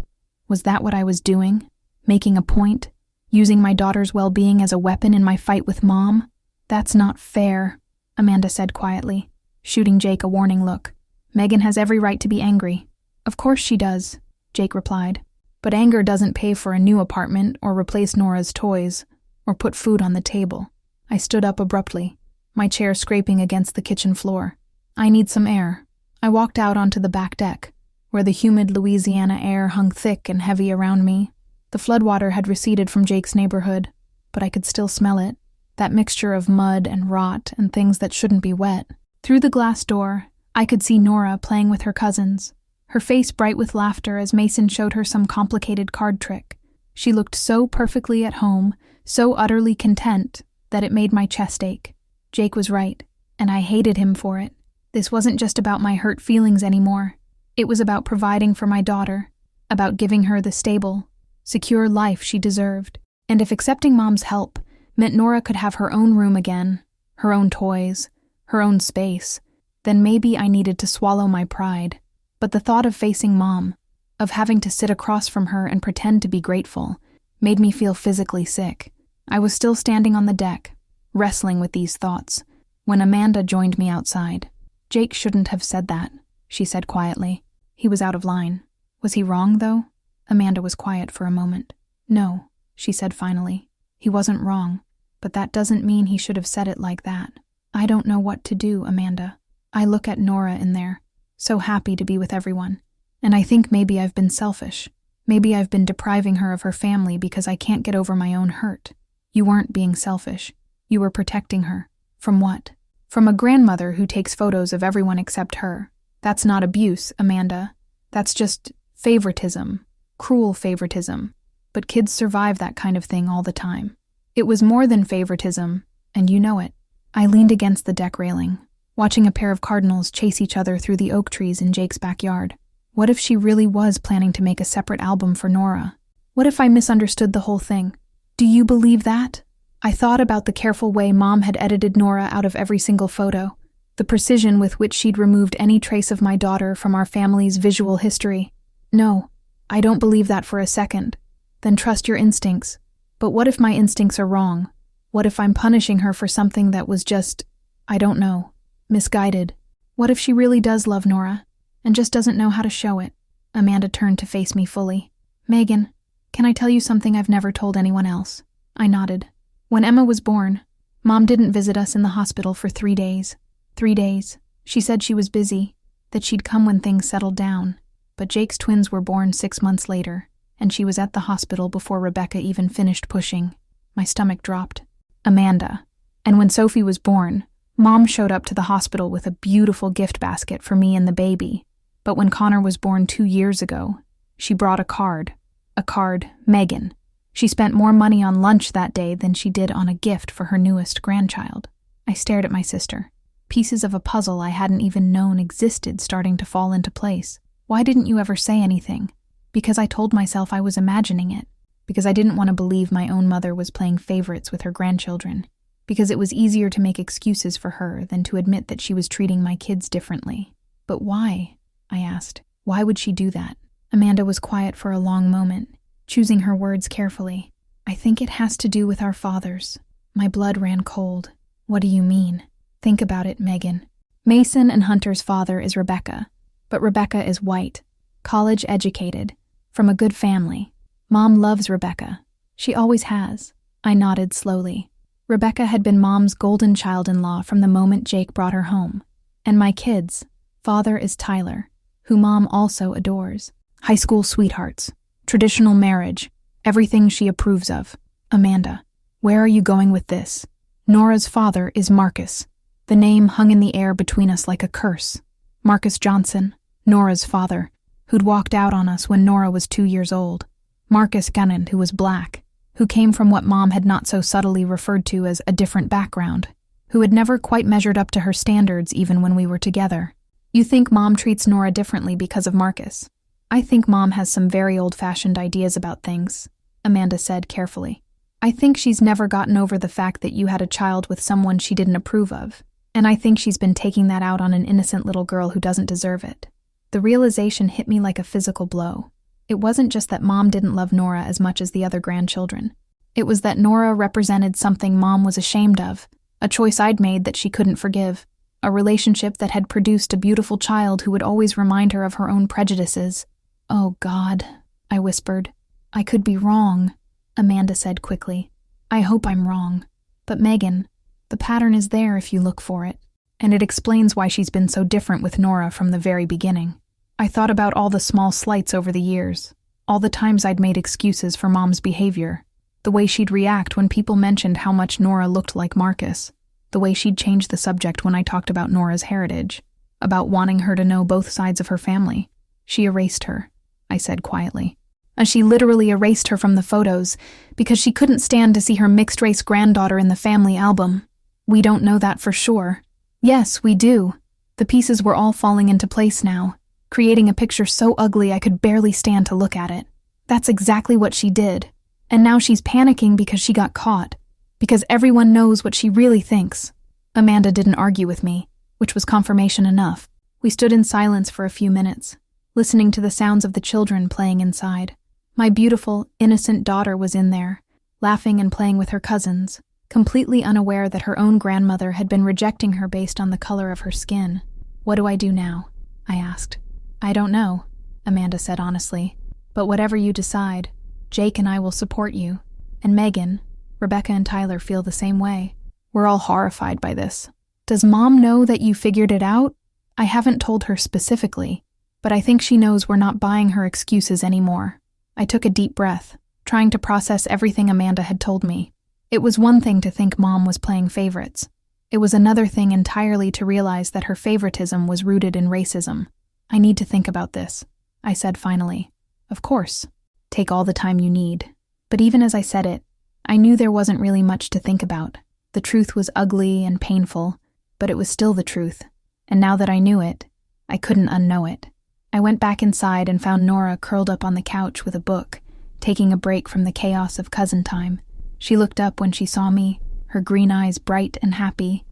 A: Was that what I was doing? Making a point? Using my daughter's well-being as a weapon in my fight with Mom? "That's not fair," Amanda said quietly, shooting Jake a warning look. "Megan has every right to be angry." "Of course she does," Jake replied. "But anger doesn't pay for a new apartment or replace Nora's toys or put food on the table." I stood up abruptly, my chair scraping against the kitchen floor. "I need some air." I walked out onto the back deck, where the humid Louisiana air hung thick and heavy around me. The floodwater had receded from Jake's neighborhood, but I could still smell it, that mixture of mud and rot and things that shouldn't be wet. Through the glass door, I could see Nora playing with her cousins, her face bright with laughter as Mason showed her some complicated card trick. She looked so perfectly at home, so utterly content, that it made my chest ache. Jake was right, and I hated him for it. This wasn't just about my hurt feelings anymore. It was about providing for my daughter, about giving her the stable, secure life she deserved. And if accepting Mom's help meant Nora could have her own room again, her own toys, her own space, then maybe I needed to swallow my pride. But the thought of facing Mom, of having to sit across from her and pretend to be grateful, made me feel physically sick. I was still standing on the deck, wrestling with these thoughts, when Amanda joined me outside. "Jake shouldn't have said that," she said quietly. "He was out of line." "Was he wrong, though?" Amanda was quiet for a moment. "No," she said finally. "He wasn't wrong, but that doesn't mean he should have said it like that. I don't know what to do, Amanda. I look at Nora in there, so happy to be with everyone, and I think maybe I've been selfish. Maybe I've been depriving her of her family because I can't get over my own hurt." "You weren't being selfish. You were protecting her." "From what?" "From a grandmother who takes photos of everyone except her. That's not abuse, Amanda. That's just favoritism. Cruel favoritism. But kids survive that kind of thing all the time." "It was more than favoritism, and you know it." I leaned against the deck railing, watching a pair of cardinals chase each other through the oak trees in Jake's backyard. What if she really was planning to make a separate album for Nora? What if I misunderstood the whole thing? Do you believe that? I thought about the careful way Mom had edited Nora out of every single photo, the precision with which she'd removed any trace of my daughter from our family's visual history. "No, I don't believe that for a second." "Then trust your instincts." "But what if my instincts are wrong? What if I'm punishing her for something that was just, I don't know, misguided? What if she really does love Nora, and just doesn't know how to show it?" Amanda turned to face me fully. "Megan, can I tell you something I've never told anyone else?" I nodded. "When Emma was born, Mom didn't visit us in the hospital for 3 days. 3 days. She said she was busy, that she'd come when things settled down. But Jake's twins were born 6 months later, and she was at the hospital before Rebecca even finished pushing." My stomach dropped. "Amanda. And when Sophie was born, Mom showed up to the hospital with a beautiful gift basket for me and the baby. But when Connor was born 2 years ago, she brought a card. A card, Megan. She spent more money on lunch that day than she did on a gift for her newest grandchild." I stared at my sister, pieces of a puzzle I hadn't even known existed starting to fall into place. "Why didn't you ever say anything?" "Because I told myself I was imagining it. Because I didn't want to believe my own mother was playing favorites with her grandchildren. Because it was easier to make excuses for her than to admit that she was treating my kids differently." "But why?" I asked. "Why would she do that?" Amanda was quiet for a long moment, choosing her words carefully. "I think it has to do with our fathers." My blood ran cold. "What do you mean?" "Think about it, Megan. Mason and Hunter's father is Rebecca, but Rebecca is white, college-educated, from a good family. Mom loves Rebecca. She always has." I nodded slowly. Rebecca had been Mom's golden child-in-law from the moment Jake brought her home. And my kids, father is Tyler, who Mom also adores. High school sweethearts, traditional marriage, everything she approves of. "Amanda, where are you going with this? Nora's father is Marcus, The name hung in the air between us like a curse. Marcus Johnson, Nora's father, who'd walked out on us when Nora was 2 years old. Marcus Gunnand, who was black, who came from what Mom had not so subtly referred to as a different background, who had never quite measured up to her standards even when we were together. You think Mom treats Nora differently because of Marcus? I think Mom has some very old-fashioned ideas about things, Amanda said carefully. I think she's never gotten over the fact that you had a child with someone she didn't approve of, and I think she's been taking that out on an innocent little girl who doesn't deserve it. The realization hit me like a physical blow. It wasn't just that Mom didn't love Nora as much as the other grandchildren. It was that Nora represented something Mom was ashamed of, a choice I'd made that she couldn't forgive, a relationship that had produced a beautiful child who would always remind her of her own prejudices. "Oh, God," I whispered. "I could be wrong," Amanda said quickly. "I hope I'm wrong. But Megan, the pattern is there if you look for it, and it explains why she's been so different with Nora from the very beginning." I thought about all the small slights over the years, all the times I'd made excuses for Mom's behavior, the way she'd react when people mentioned how much Nora looked like Marcus, the way she'd change the subject when I talked about Nora's heritage, about wanting her to know both sides of her family. "She erased her," I said quietly. "And she literally erased her from the photos because she couldn't stand to see her mixed-race granddaughter in the family album. We don't know that for sure. Yes, we do. The pieces were all falling into place now, creating a picture so ugly I could barely stand to look at it. That's exactly what she did. And now she's panicking because she got caught, because everyone knows what she really thinks." Amanda didn't argue with me, which was confirmation enough. We stood in silence for a few minutes, listening to the sounds of the children playing inside. My beautiful, innocent daughter was in there, laughing and playing with her cousins, completely unaware that her own grandmother had been rejecting her based on the color of her skin. "What do I do now?" I asked. "I don't know," Amanda said honestly. "But whatever you decide, Jake and I will support you. And Megan, Rebecca and Tyler feel the same way. We're all horrified by this. Does Mom know that you figured it out?" I haven't told her specifically, but I think she knows we're not buying her excuses anymore. I took a deep breath, trying to process everything Amanda had told me. It was one thing to think Mom was playing favorites. It was another thing entirely to realize that her favoritism was rooted in racism. "I need to think about this," I said finally. "Of course. Take all the time you need." But even as I said it, I knew there wasn't really much to think about. The truth was ugly and painful, but it was still the truth. And now that I knew it, I couldn't unknow it. I went back inside and found Nora curled up on the couch with a book, taking a break from the chaos of cousin time. She looked up when she saw me, her green eyes bright and happy.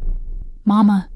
A: "Mama,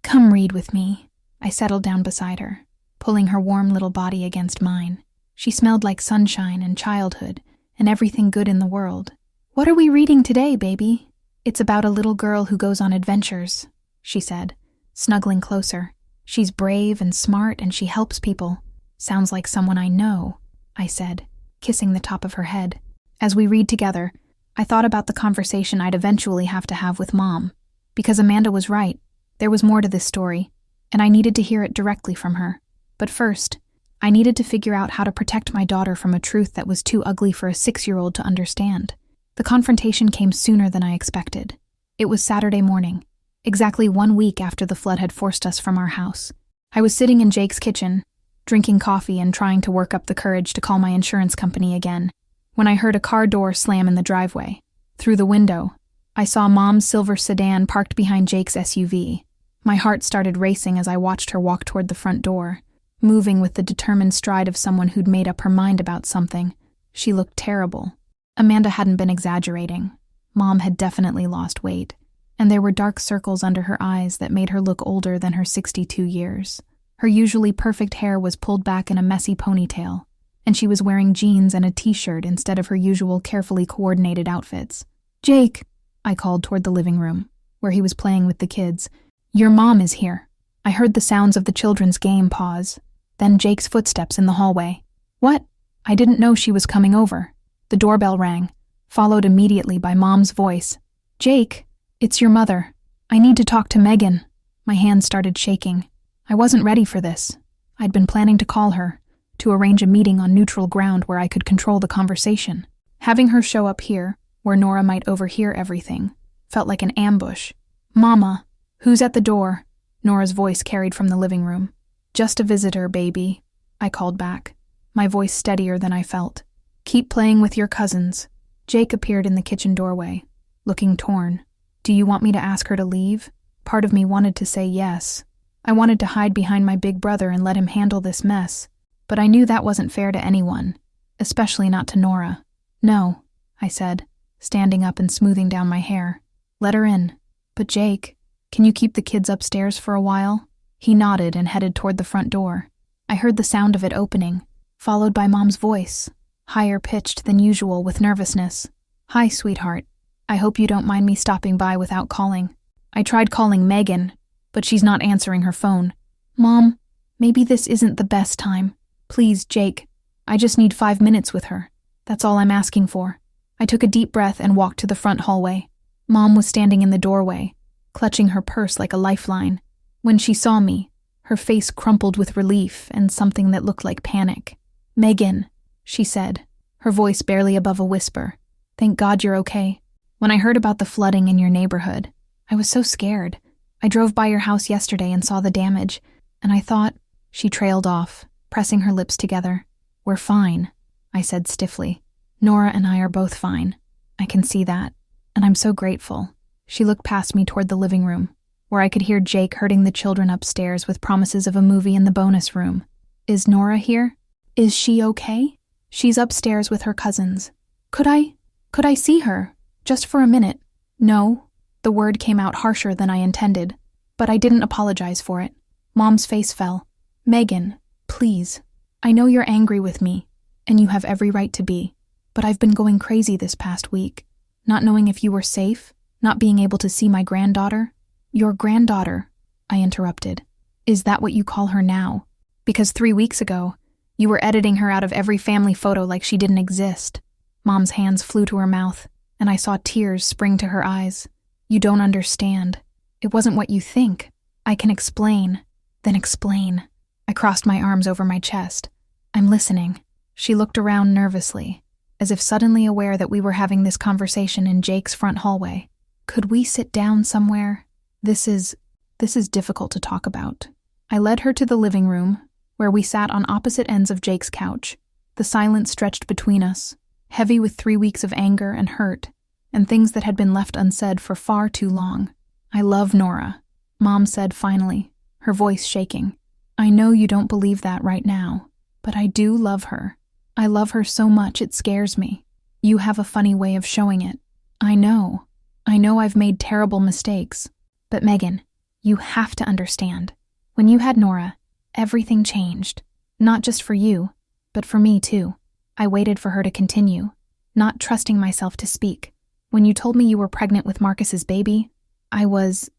A: come read with me." I settled down beside her, pulling her warm little body against mine. She smelled like sunshine and childhood and everything good in the world. "What are we reading today, baby?" "It's about a little girl who goes on adventures," she said, snuggling closer. "She's brave and smart and she helps people." "Sounds like someone I know," I said, kissing the top of her head. As we read together, I thought about the conversation I'd eventually have to have with Mom, because Amanda was right. There was more to this story, and I needed to hear it directly from her. But first, I needed to figure out how to protect my daughter from a truth that was too ugly for a 6-year-old to understand. The confrontation came sooner than I expected. It was Saturday morning, exactly 1 week after the flood had forced us from our house. I was sitting in Jake's kitchen, drinking coffee and trying to work up the courage to call my insurance company again, when I heard a car door slam in the driveway. Through the window, I saw Mom's silver sedan parked behind Jake's SUV. My heart started racing as I watched her walk toward the front door, moving with the determined stride of someone who'd made up her mind about something. She looked terrible. Amanda hadn't been exaggerating. Mom had definitely lost weight, and there were dark circles under her eyes that made her look older than her 62 years. Her usually perfect hair was pulled back in a messy ponytail, and she was wearing jeans and a t-shirt instead of her usual carefully coordinated outfits. "Jake," I called toward the living room, where he was playing with the kids. "Your mom is here." I heard the sounds of the children's game pause, then Jake's footsteps in the hallway. "What?" I didn't know she was coming over. The doorbell rang, followed immediately by Mom's voice. "Jake, it's your mother. I need to talk to Megan." My hands started shaking. I wasn't ready for this. I'd been planning to call her, to arrange a meeting on neutral ground where I could control the conversation. Having her show up here, where Nora might overhear everything, felt like an ambush. "Mama," Who's at the door? Nora's voice carried from the living room. Just a visitor, baby, I called back, my voice steadier than I felt. Keep playing with your cousins. Jake appeared in the kitchen doorway, looking torn. Do you want me to ask her to leave? Part of me wanted to say yes. I wanted to hide behind my big brother and let him handle this mess, but I knew that wasn't fair to anyone, especially not to Nora. No, I said, standing up and smoothing down my hair. Let her in. But Jake, can you keep the kids upstairs for a while? He nodded and headed toward the front door. I heard the sound of it opening, followed by Mom's voice, higher pitched than usual with nervousness. Hi, sweetheart. I hope you don't mind me stopping by without calling. I tried calling Megan, but she's not answering her phone. Mom, maybe this isn't the best time. Please, Jake, I just need 5 minutes with her. That's all I'm asking for. I took a deep breath and walked to the front hallway. Mom was standing in the doorway, clutching her purse like a lifeline. When she saw me, her face crumpled with relief and something that looked like panic. Megan, she said, her voice barely above a whisper. Thank God you're okay. When I heard about the flooding in your neighborhood, I was so scared. I drove by your house yesterday and saw the damage, and I thought... She trailed off, pressing her lips together. We're fine, I said stiffly. Nora and I are both fine. I can see that, and I'm so grateful. She looked past me toward the living room, where I could hear Jake herding the children upstairs with promises of a movie in the bonus room. Is Nora here? Is she okay? She's upstairs with her cousins. Could I see her? Just for a minute. No. The word came out harsher than I intended, but I didn't apologize for it. Mom's face fell. Megan, please. I know you're angry with me, and you have every right to be, but I've been going crazy this past week, not knowing if you were safe, not being able to see my granddaughter. Your granddaughter, I interrupted. Is that what you call her now? Because 3 weeks ago, you were editing her out of every family photo like she didn't exist. Mom's hands flew to her mouth, and I saw tears spring to her eyes. You don't understand. It wasn't what you think. I can explain. Then explain. I crossed my arms over my chest. I'm listening. She looked around nervously, as if suddenly aware that we were having this conversation in Jake's front hallway. Could we sit down somewhere? This is difficult to talk about. I led her to the living room, where we sat on opposite ends of Jake's couch. The silence stretched between us, heavy with 3 weeks of anger and hurt, and things that had been left unsaid for far too long. I love Nora, Mom said finally, her voice shaking. I know you don't believe that right now, but I do love her. I love her so much it scares me. You have a funny way of showing it. I know I've made terrible mistakes. But Megan, you have to understand. When you had Nora, everything changed. Not just for you, but for me too. I waited for her to continue, not trusting myself to speak. When you told me you were pregnant with Marcus's baby, I was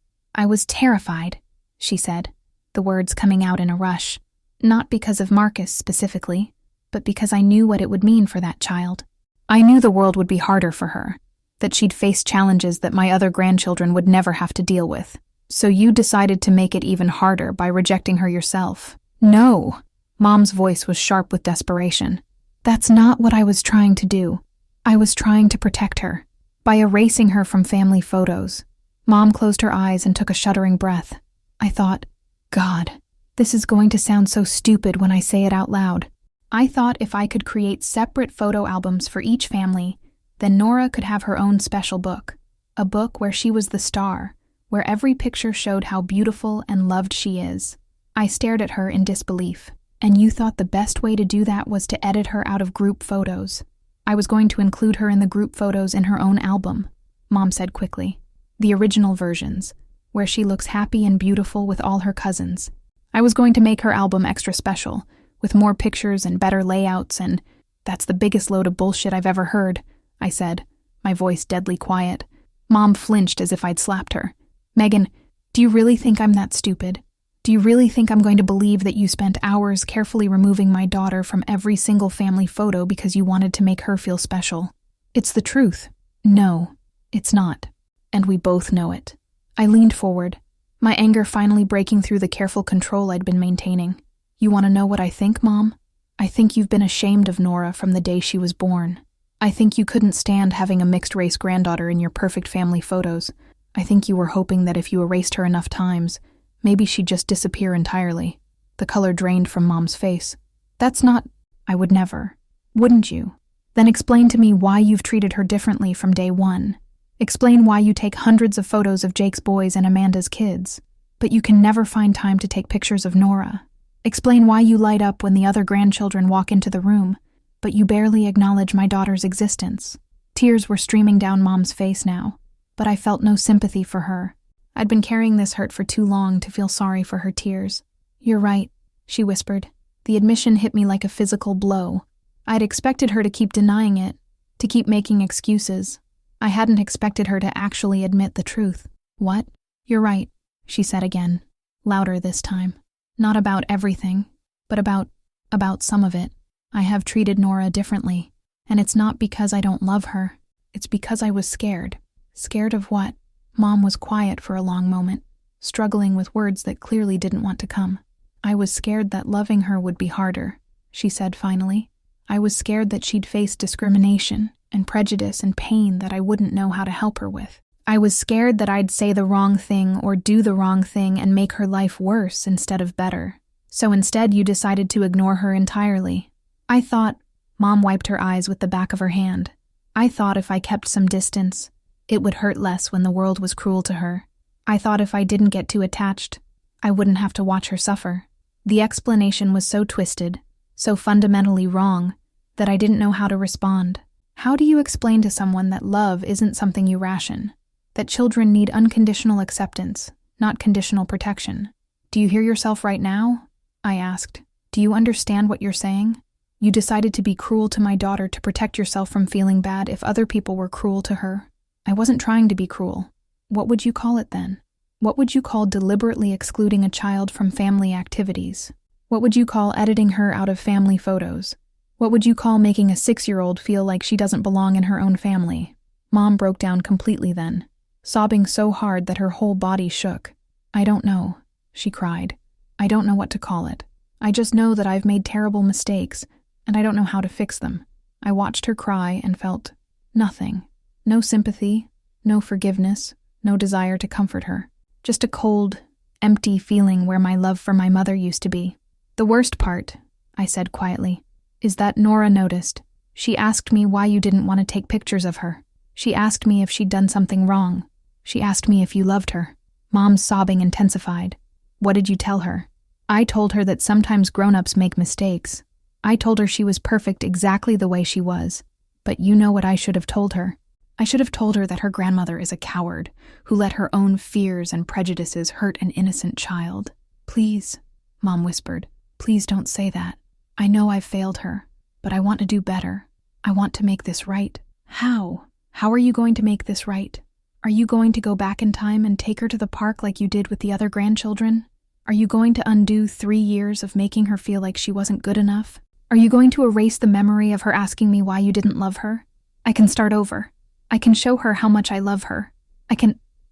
A: terrified, she said, the words coming out in a rush. Not because of Marcus specifically, but because I knew what it would mean for that child. I knew the world would be harder for her, that she'd face challenges that my other grandchildren would never have to deal with. So you decided to make it even harder by rejecting her yourself. No! Mom's voice was sharp with desperation. That's not what I was trying to do. I was trying to protect her, by erasing her from family photos. Mom closed her eyes and took a shuddering breath. I thought, God, this is going to sound so stupid when I say it out loud. I thought if I could create separate photo albums for each family, then Nora could have her own special book. A book where she was the star, where every picture showed how beautiful and loved she is. I stared at her in disbelief. And you thought the best way to do that was to edit her out of group photos. I was going to include her in the group photos in her own album, Mom said quickly. The original versions, where she looks happy and beautiful with all her cousins. I was going to make her album extra special, with more pictures and better layouts, and that's the biggest load of bullshit I've ever heard, I said, my voice deadly quiet. Mom flinched as if I'd slapped her. Megan, do you really think I'm that stupid? Do you really think I'm going to believe that you spent hours carefully removing my daughter from every single family photo because you wanted to make her feel special? It's the truth. No, it's not. And we both know it. I leaned forward, my anger finally breaking through the careful control I'd been maintaining. You want to know what I think, Mom? I think you've been ashamed of Nora from the day she was born. I think you couldn't stand having a mixed-race granddaughter in your perfect family photos. I think you were hoping that if you erased her enough times, maybe she'd just disappear entirely. The color drained from Mom's face. That's not... I would never. Wouldn't you? Then explain to me why you've treated her differently from day one. Explain why you take hundreds of photos of Jake's boys and Amanda's kids, but you can never find time to take pictures of Nora. Explain why you light up when the other grandchildren walk into the room, but you barely acknowledge my daughter's existence. Tears were streaming down Mom's face now, but I felt no sympathy for her. I'd been carrying this hurt for too long to feel sorry for her tears. You're right, she whispered. The admission hit me like a physical blow. I'd expected her to keep denying it, to keep making excuses. I hadn't expected her to actually admit the truth. What? You're right, she said again, louder this time. Not about everything, but about some of it. I have treated Nora differently, and it's not because I don't love her. It's because I was scared. Scared of what? Mom was quiet for a long moment, struggling with words that clearly didn't want to come. I was scared that loving her would be harder, she said finally. I was scared that she'd face discrimination and prejudice and pain that I wouldn't know how to help her with. I was scared that I'd say the wrong thing or do the wrong thing and make her life worse instead of better. So instead you decided to ignore her entirely. I thought... Mom wiped her eyes with the back of her hand. I thought if I kept some distance, it would hurt less when the world was cruel to her. I thought if I didn't get too attached, I wouldn't have to watch her suffer. The explanation was so twisted, so fundamentally wrong, that I didn't know how to respond. How do you explain to someone that love isn't something you ration? That children need unconditional acceptance, not conditional protection? Do you hear yourself right now? I asked. Do you understand what you're saying? You decided to be cruel to my daughter to protect yourself from feeling bad if other people were cruel to her. I wasn't trying to be cruel. What would you call it then? What would you call deliberately excluding a child from family activities? What would you call editing her out of family photos? What would you call making a 6-year-old feel like she doesn't belong in her own family? Mom broke down completely then, sobbing so hard that her whole body shook. I don't know, she cried. I don't know what to call it. I just know that I've made terrible mistakes, and I don't know how to fix them. I watched her cry and felt nothing. No sympathy, no forgiveness, no desire to comfort her. Just a cold, empty feeling where my love for my mother used to be. The worst part, I said quietly, is that Nora noticed. She asked me why you didn't want to take pictures of her. She asked me if she'd done something wrong. She asked me if you loved her. Mom's sobbing intensified. What did you tell her? I told her that sometimes grown-ups make mistakes. I told her she was perfect exactly the way she was. But you know what I should have told her? I should have told her that her grandmother is a coward who let her own fears and prejudices hurt an innocent child. Please, Mom whispered, please don't say that. I know I've failed her, but I want to do better. I want to make this right. How? How are you going to make this right? Are you going to go back in time and take her to the park like you did with the other grandchildren? Are you going to undo 3 years of making her feel like she wasn't good enough? Are you going to erase the memory of her asking me why you didn't love her? I can start over. I can show her how much I love her.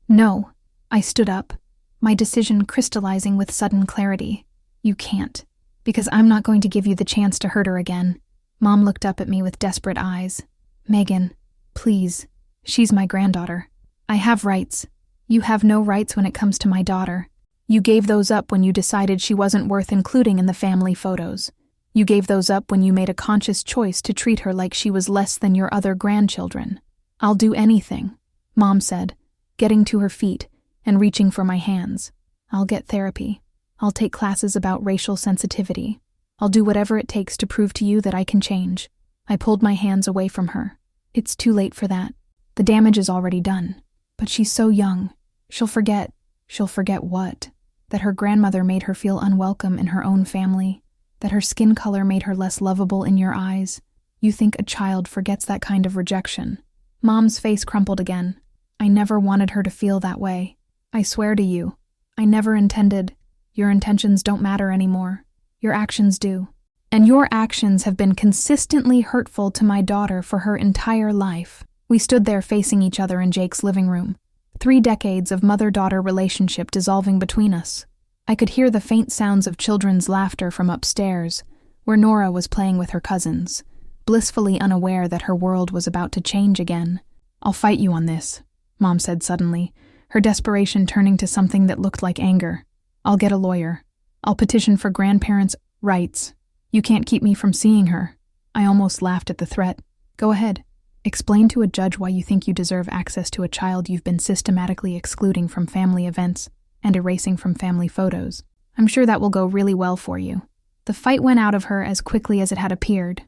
A: No. I stood up, my decision crystallizing with sudden clarity. You can't, because I'm not going to give you the chance to hurt her again. Mom looked up at me with desperate eyes. Megan, please. She's my granddaughter. I have rights. You have no rights when it comes to my daughter. You gave those up when you decided she wasn't worth including in the family photos. You gave those up when you made a conscious choice to treat her like she was less than your other grandchildren. I'll do anything, Mom said, getting to her feet and reaching for my hands. I'll get therapy. I'll take classes about racial sensitivity. I'll do whatever it takes to prove to you that I can change. I pulled my hands away from her. It's too late for that. The damage is already done. But she's so young. She'll forget. She'll forget what? That her grandmother made her feel unwelcome in her own family. That her skin color made her less lovable in your eyes. You think a child forgets that kind of rejection. Mom's face crumpled again. I never wanted her to feel that way. I swear to you, I never intended. Your intentions don't matter anymore. Your actions do. And your actions have been consistently hurtful to my daughter for her entire life. We stood there facing each other in Jake's living room. 3 decades of mother-daughter relationship dissolving between us. I could hear the faint sounds of children's laughter from upstairs, where Nora was playing with her cousins, blissfully unaware that her world was about to change again. I'll fight you on this, Mom said suddenly, her desperation turning to something that looked like anger. "I'll get a lawyer. I'll petition for grandparents' rights. You can't keep me from seeing her." I almost laughed at the threat. "Go ahead. Explain to a judge why you think you deserve access to a child you've been systematically excluding from family events and erasing from family photos. I'm sure that will go really well for you." The fight went out of her as quickly as it had appeared.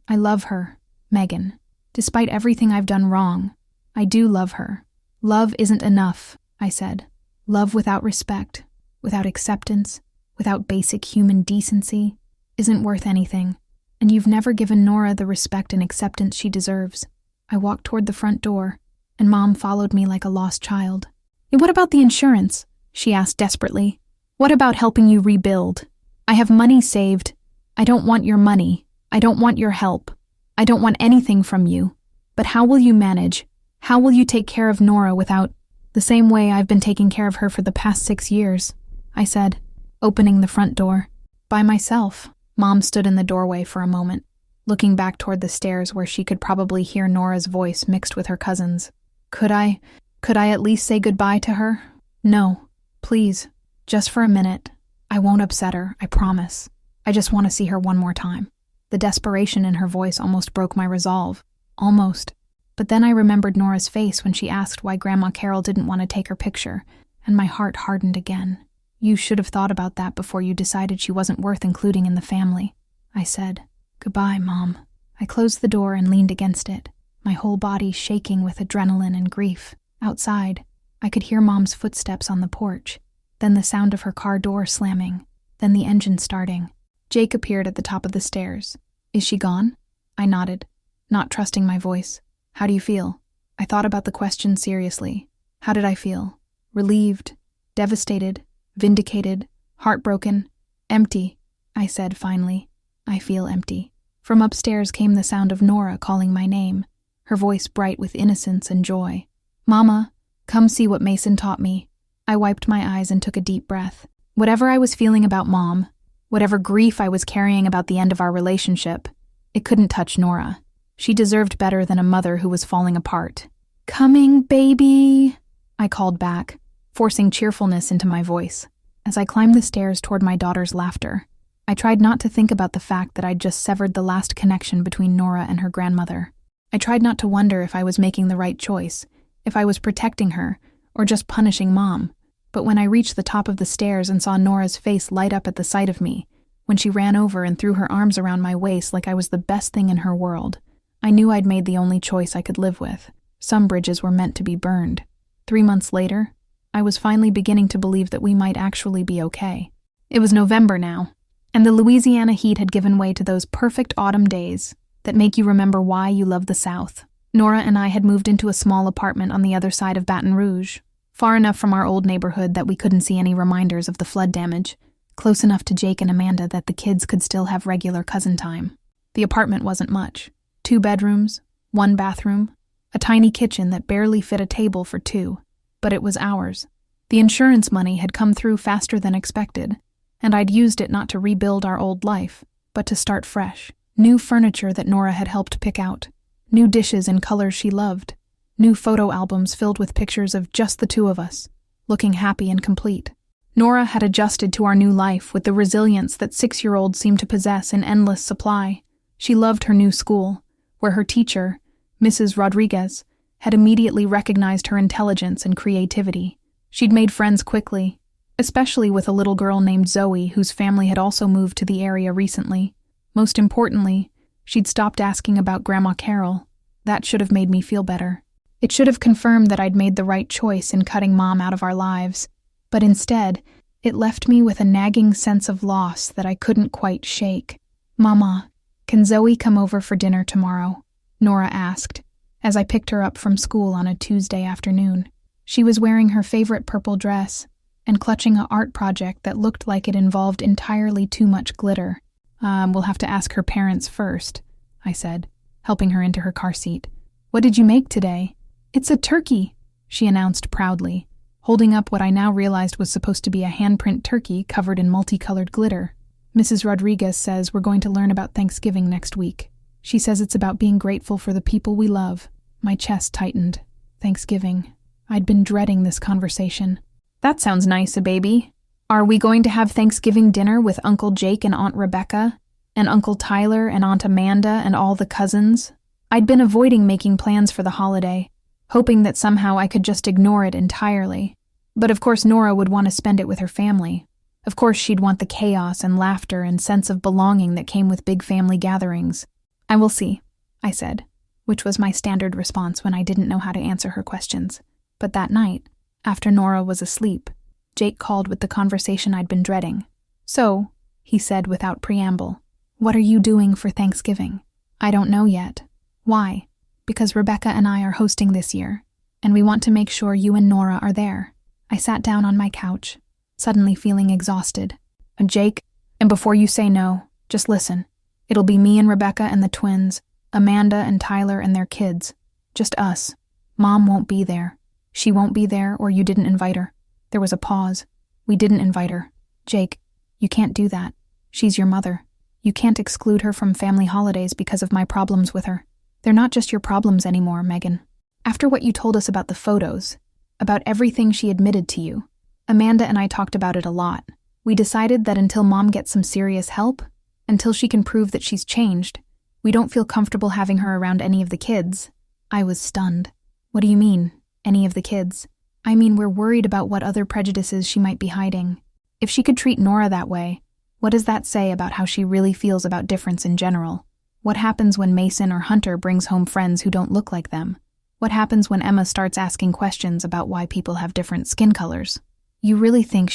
A: I love her, Megan. Despite everything I've done wrong, I do love her. Love isn't enough, I said. Love without respect, without acceptance, without basic human decency, isn't worth anything. And you've never given Nora the respect and acceptance she deserves. I walked toward the front door, and Mom followed me like a lost child. "What about the insurance?" she asked desperately. "What about helping you rebuild? I have money saved. I don't want your money. I don't want your help. I don't want anything from you. But how will you manage? How will you take care of Nora without the same way I've been taking care of her for the past 6 years?" I said, opening the front door. "By myself." Mom stood in the doorway for a moment, looking back toward the stairs where she could probably hear Nora's voice mixed with her cousin's. Could I at least say goodbye to her? "No, please, just for a minute. I won't upset her, I promise. I just want to see her one more time." The desperation in her voice almost broke my resolve. Almost. But then I remembered Nora's face when she asked why Grandma Carol didn't want to take her picture, and my heart hardened again. "You should have thought about that before you decided she wasn't worth including in the family," I said. "Goodbye, Mom." I closed the door and leaned against it, my whole body shaking with adrenaline and grief. Outside, I could hear Mom's footsteps on the porch, then the sound of her car door slamming, then the engine starting. Jake appeared at the top of the stairs. "Is she gone?" I nodded, not trusting my voice. "How do you feel?" I thought about the question seriously. How did I feel? Relieved, devastated, vindicated, heartbroken, empty, I said finally. "I feel empty." From upstairs came the sound of Nora calling my name, her voice bright with innocence and joy. "Mama, come see what Mason taught me." I wiped my eyes and took a deep breath. Whatever I was feeling about Mom, whatever grief I was carrying about the end of our relationship, it couldn't touch Nora. She deserved better than a mother who was falling apart. "Coming, baby," I called back, forcing cheerfulness into my voice. As I climbed the stairs toward my daughter's laughter, I tried not to think about the fact that I'd just severed the last connection between Nora and her grandmother. I tried not to wonder if I was making the right choice, if I was protecting her, or just punishing Mom. But when I reached the top of the stairs and saw Nora's face light up at the sight of me, when she ran over and threw her arms around my waist like I was the best thing in her world, I knew I'd made the only choice I could live with. Some bridges were meant to be burned. 3 months later, I was finally beginning to believe that we might actually be okay. It was November now, and the Louisiana heat had given way to those perfect autumn days that make you remember why you love the South. Nora and I had moved into a small apartment on the other side of Baton Rouge, far enough from our old neighborhood that we couldn't see any reminders of the flood damage, close enough to Jake and Amanda that the kids could still have regular cousin time. The apartment wasn't much. 2 bedrooms, 1 bathroom, a tiny kitchen that barely fit a table for 2, but it was ours. The insurance money had come through faster than expected, and I'd used it not to rebuild our old life, but to start fresh. New furniture that Nora had helped pick out, new dishes in colors she loved, new photo albums filled with pictures of just the 2 of us, looking happy and complete. Nora had adjusted to our new life with the resilience that 6-year-olds seem to possess in endless supply. She loved her new school, where her teacher, Mrs. Rodriguez, had immediately recognized her intelligence and creativity. She'd made friends quickly, especially with a little girl named Zoe whose family had also moved to the area recently. Most importantly, she'd stopped asking about Grandma Carol. That should have made me feel better. It should have confirmed that I'd made the right choice in cutting Mom out of our lives, but instead, it left me with a nagging sense of loss that I couldn't quite shake. "Mama, can Zoe come over for dinner tomorrow?" Nora asked, as I picked her up from school on a Tuesday afternoon. She was wearing her favorite purple dress and clutching an art project that looked like it involved entirely too much glitter. We'll have to ask her parents first," I said, helping her into her car seat. "What did you make today?" "It's a turkey," she announced proudly, holding up what I now realized was supposed to be a handprint turkey covered in multicolored glitter. "Mrs. Rodriguez says we're going to learn about Thanksgiving next week. She says it's about being grateful for the people we love." My chest tightened. Thanksgiving. I'd been dreading this conversation. That sounds nice, baby. Are we going to have Thanksgiving dinner with Uncle Jake and Aunt Rebecca, and Uncle Tyler and Aunt Amanda and all the cousins? I'd been avoiding making plans for the holiday, hoping that somehow I could just ignore it entirely. But of course Nora would want to spend it with her family. Of course she'd want the chaos and laughter and sense of belonging that came with big family gatherings. I will see, I said, which was my standard response when I didn't know how to answer her questions. But that night, after Nora was asleep, Jake called with the conversation I'd been dreading. "So," he said without preamble, "what are you doing for Thanksgiving?" "I don't know yet." "Why?" "Because Rebecca and I are hosting this year, and we want to make sure you and Nora are there." I sat down on my couch, suddenly feeling exhausted. "Jake, and before you say no, just listen. It'll be me and Rebecca and the twins, Amanda and Tyler and their kids. Just us. Mom won't be there. She won't be there, or you didn't invite her." There was a pause. "We didn't invite her." "Jake, you can't do that. She's your mother. You can't exclude her from family holidays because of my problems with her. They're not just your problems anymore, Megan. After what you told us about the photos, about everything she admitted to you, Amanda and I talked about it a lot. We decided that until Mom gets some serious help, until she can prove that she's changed, we don't feel comfortable having her around any of the kids." I was stunned. "What do you mean, any of the kids?" "I mean, we're worried about what other prejudices she might be hiding. If she could treat Nora that way, what does that say about how she really feels about difference in general? What happens when Mason or Hunter brings home friends who don't look like them? What happens when Emma starts asking questions about why people have different skin colors? You really think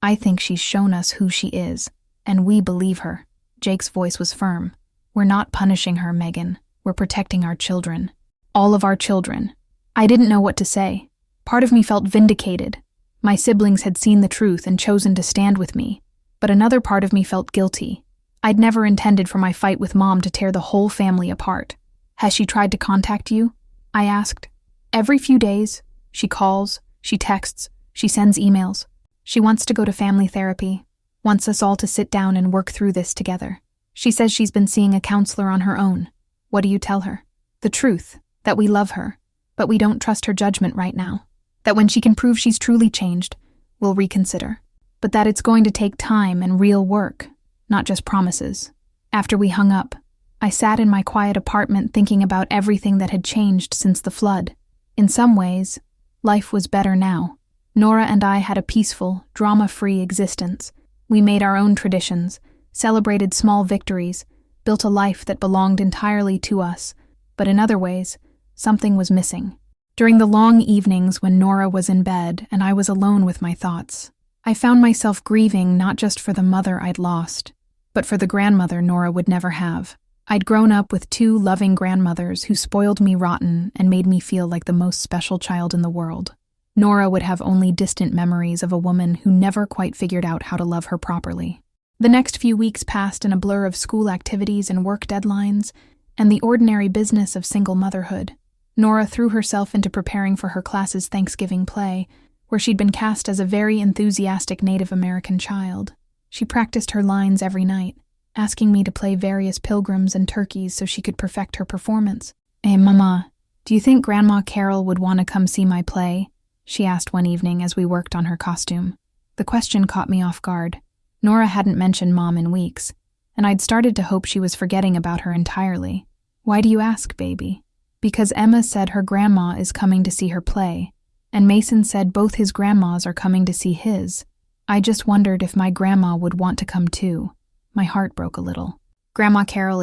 A: I think she's shown us who she is, and we believe her." Jake's voice was firm. "We're not punishing her, Megan. We're protecting our children. All of our children." I didn't know what to say. Part of me felt vindicated. My siblings had seen the truth and chosen to stand with me. But another part of me felt guilty. I'd never intended for my fight with Mom to tear the whole family apart. "Has she tried to contact you?" I asked. "Every few days. She calls, she texts, she sends emails. She wants to go to family therapy, wants us all to sit down and work through this together. She says she's been seeing a counselor on her own." "What do you tell her?" "The truth, that we love her, but we don't trust her judgment right now. That when she can prove she's truly changed, we'll reconsider. But that it's going to take time and real work, not just promises." After we hung up, I sat in my quiet apartment thinking about everything that had changed since the flood. In some ways, life was better now. Nora and I had a peaceful, drama-free existence. We made our own traditions, celebrated small victories, built a life that belonged entirely to us. But in other ways, something was missing. During the long evenings when Nora was in bed and I was alone with my thoughts, I found myself grieving not just for the mother I'd lost, but for the grandmother Nora would never have. I'd grown up with 2 loving grandmothers who spoiled me rotten and made me feel like the most special child in the world. Nora would have only distant memories of a woman who never quite figured out how to love her properly. The next few weeks passed in a blur of school activities and work deadlines, and the ordinary business of single motherhood. Nora threw herself into preparing for her class's Thanksgiving play, where she'd been cast as a very enthusiastic Native American child. She practiced her lines every night, asking me to play various pilgrims and turkeys so she could perfect her performance. "Hey, Mama, do you think Grandma Carol would want to come see my play?" she asked one evening as we worked on her costume. The question caught me off guard. Nora hadn't mentioned Mom in weeks, and I'd started to hope she was forgetting about her entirely. "Why do you ask, baby?" "Because Emma said her grandma is coming to see her play, and Mason said both his grandmas are coming to see his. I just wondered if my grandma would want to come too." My heart broke a little. "Grandma Carol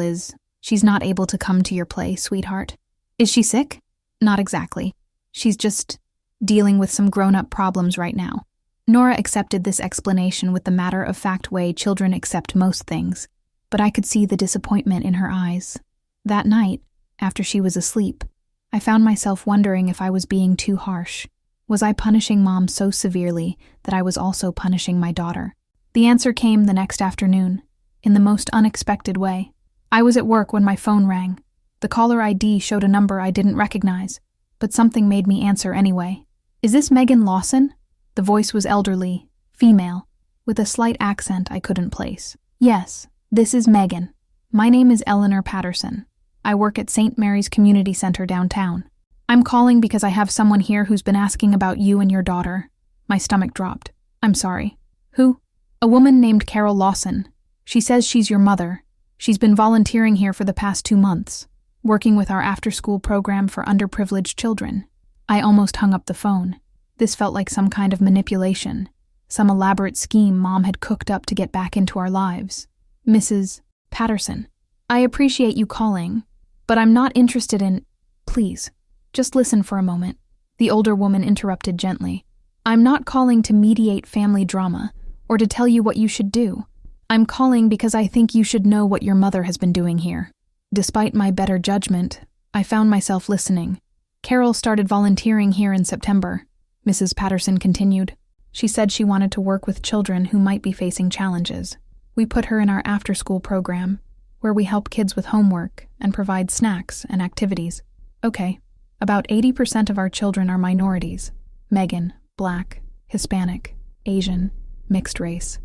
A: she's not able to come to your play, sweetheart." "Is she sick?" "Not exactly. She's just dealing with some grown-up problems right now." Nora accepted this explanation with the matter-of-fact way children accept most things, but I could see the disappointment in her eyes. That night, after she was asleep, I found myself wondering if I was being too harsh. Was I punishing Mom so severely that I was also punishing my daughter? The answer came the next afternoon, in the most unexpected way. I was at work when my phone rang. The caller ID showed a number I didn't recognize, but something made me answer anyway. "Is this Megan Lawson?" The voice was elderly, female, with a slight accent I couldn't place. "Yes, this is Megan. My name is Eleanor Patterson. I work at St. Mary's Community Center downtown." I'm calling because I have someone here who's been asking about you and your daughter. My stomach dropped. I'm sorry. Who? A woman named Carol Lawson. She says she's your mother. She's been volunteering here for the past 2 months, working with our after-school program for underprivileged children. I almost hung up the phone. This felt like some kind of manipulation, some elaborate scheme Mom had cooked up to get back into our lives. Mrs. Patterson, I appreciate you calling, but I'm not interested in— Please, just listen for a moment. The older woman interrupted gently. I'm not calling to mediate family drama or to tell you what you should do. I'm calling because I think you should know what your mother has been doing here. Despite my better judgment, I found myself listening. Carol started volunteering here in September, Mrs. Patterson continued. She said she wanted to work with children who might be facing challenges. We put her in our after-school program, where we help kids with homework and provide snacks and activities. Okay, about 80% of our children are minorities. Megan, Black, Hispanic, Asian, mixed race.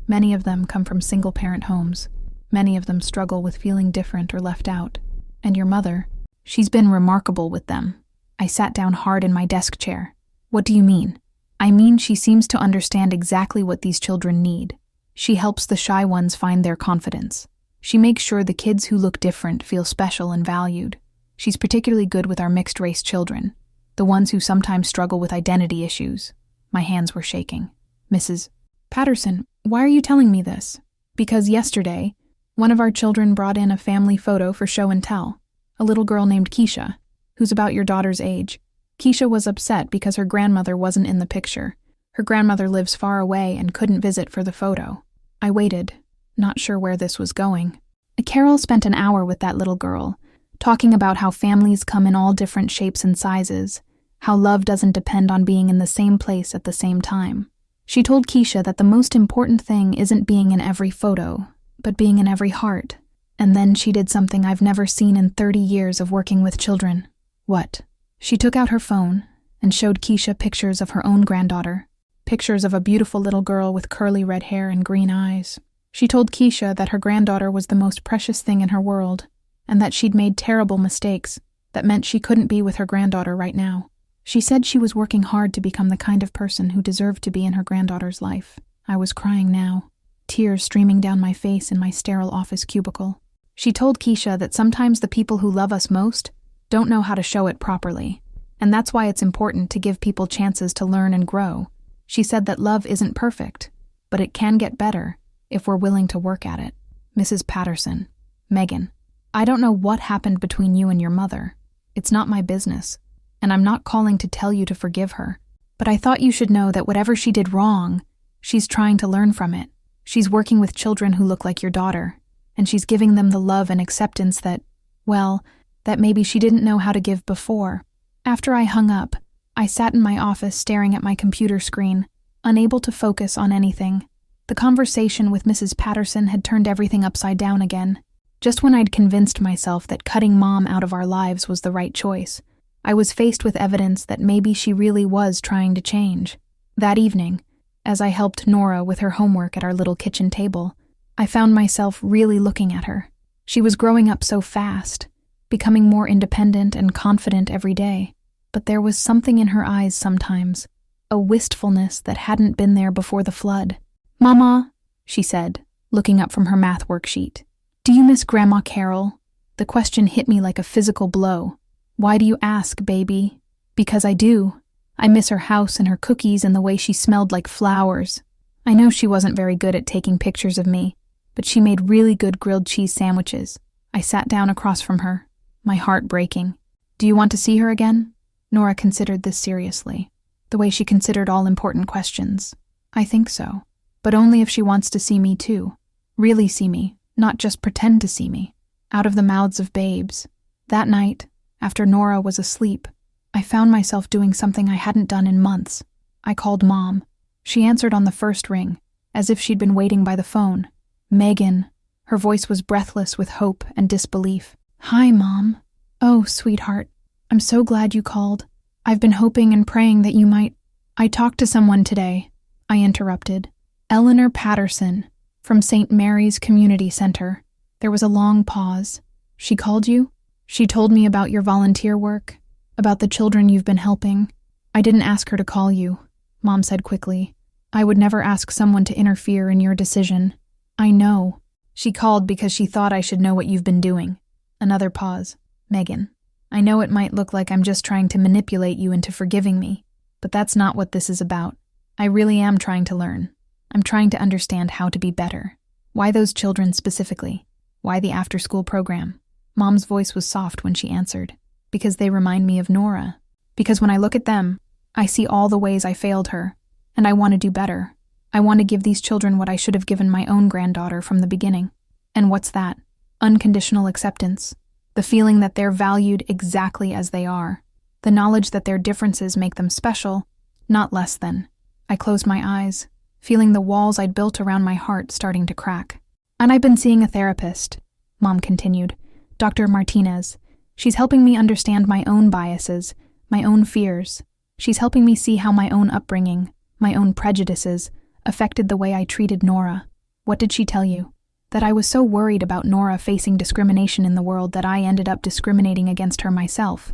A: Many of them come from single-parent homes. Many of them struggle with feeling different or left out. And your mother, she's been remarkable with them. I sat down hard in my desk chair. What do you mean? I mean she seems to understand exactly what these children need. She helps the shy ones find their confidence. She makes sure the kids who look different feel special and valued. She's particularly good with our mixed-race children, the ones who sometimes struggle with identity issues. My hands were shaking. Mrs. Patterson, why are you telling me this? Because yesterday, one of our children brought in a family photo for show and tell. A little girl named Keisha, who's about your daughter's age. Keisha was upset because her grandmother wasn't in the picture. Her grandmother lives far away and couldn't visit for the photo. I waited, not sure where this was going. Carol spent an hour with that little girl, talking about how families come in all different shapes and sizes, how love doesn't depend on being in the same place at the same time. She told Keisha that the most important thing isn't being in every photo, but being in every heart. And then she did something I've never seen in 30 years of working with children. What? She took out her phone and showed Keisha pictures of her own granddaughter, pictures of a beautiful little girl with curly red hair and green eyes. She told Keisha that her granddaughter was the most precious thing in her world, and that she'd made terrible mistakes that meant she couldn't be with her granddaughter right now. She said she was working hard to become the kind of person who deserved to be in her granddaughter's life. I was crying now, tears streaming down my face in my sterile office cubicle. She told Keisha that sometimes the people who love us most don't know how to show it properly, and that's why it's important to give people chances to learn and grow. She said that love isn't perfect, but it can get better if we're willing to work at it. Mrs. Patterson, Megan, I don't know what happened between you and your mother. It's not my business, and I'm not calling to tell you to forgive her, but I thought you should know that whatever she did wrong, she's trying to learn from it. She's working with children who look like your daughter, and she's giving them the love and acceptance that, well, that maybe she didn't know how to give before. After I hung up, I sat in my office staring at my computer screen, unable to focus on anything. The conversation with Mrs. Patterson had turned everything upside down again. Just when I'd convinced myself that cutting Mom out of our lives was the right choice, I was faced with evidence that maybe she really was trying to change. That evening, as I helped Nora with her homework at our little kitchen table, I found myself really looking at her. She was growing up so fast, becoming more independent and confident every day, but there was something in her eyes sometimes, a wistfulness that hadn't been there before the flood. "Mama," she said, looking up from her math worksheet, "do you miss Grandma Carol?" The question hit me like a physical blow. "Why do you ask, baby?" "Because I do. I miss her house and her cookies and the way she smelled like flowers. I know she wasn't very good at taking pictures of me, but she made really good grilled cheese sandwiches." I sat down across from her, my heart breaking. "Do you want to see her again?" Nora considered this seriously, the way she considered all important questions. "I think so, but only if she wants to see me too. Really see me, not just pretend to see me." Out of the mouths of babes. That night, after Nora was asleep, I found myself doing something I hadn't done in months. I called Mom. She answered on the first ring, as if she'd been waiting by the phone. "Megan." Her voice was breathless with hope and disbelief. "Hi, Mom." "Oh, sweetheart. I'm so glad you called. I've been hoping and praying that you might—" "I talked to someone today," I interrupted. "Eleanor Patterson, from St. Mary's Community Center." There was a long pause. "She called you? She told me about your volunteer work?" About the children you've been helping. I didn't ask her to call you, Mom said quickly. I would never ask someone to interfere in your decision. I know. She called because she thought I should know what you've been doing. Another pause. Megan. I know it might look like I'm just trying to manipulate you into forgiving me, but that's not what this is about. I really am trying to learn. I'm trying to understand how to be better. Why those children specifically? Why the after-school program? Mom's voice was soft when she answered. Because they remind me of Nora. Because when I look at them, I see all the ways I failed her, and I want to do better. I want to give these children what I should have given my own granddaughter from the beginning. And what's that? Unconditional acceptance. The feeling that they're valued exactly as they are. The knowledge that their differences make them special, not less than. I closed my eyes, feeling the walls I'd built around my heart starting to crack. And I've been seeing a therapist, Mom continued, Dr. Martinez. She's helping me understand my own biases, my own fears. She's helping me see how my own upbringing, my own prejudices, affected the way I treated Nora. What did she tell you? That I was so worried about Nora facing discrimination in the world that I ended up discriminating against her myself.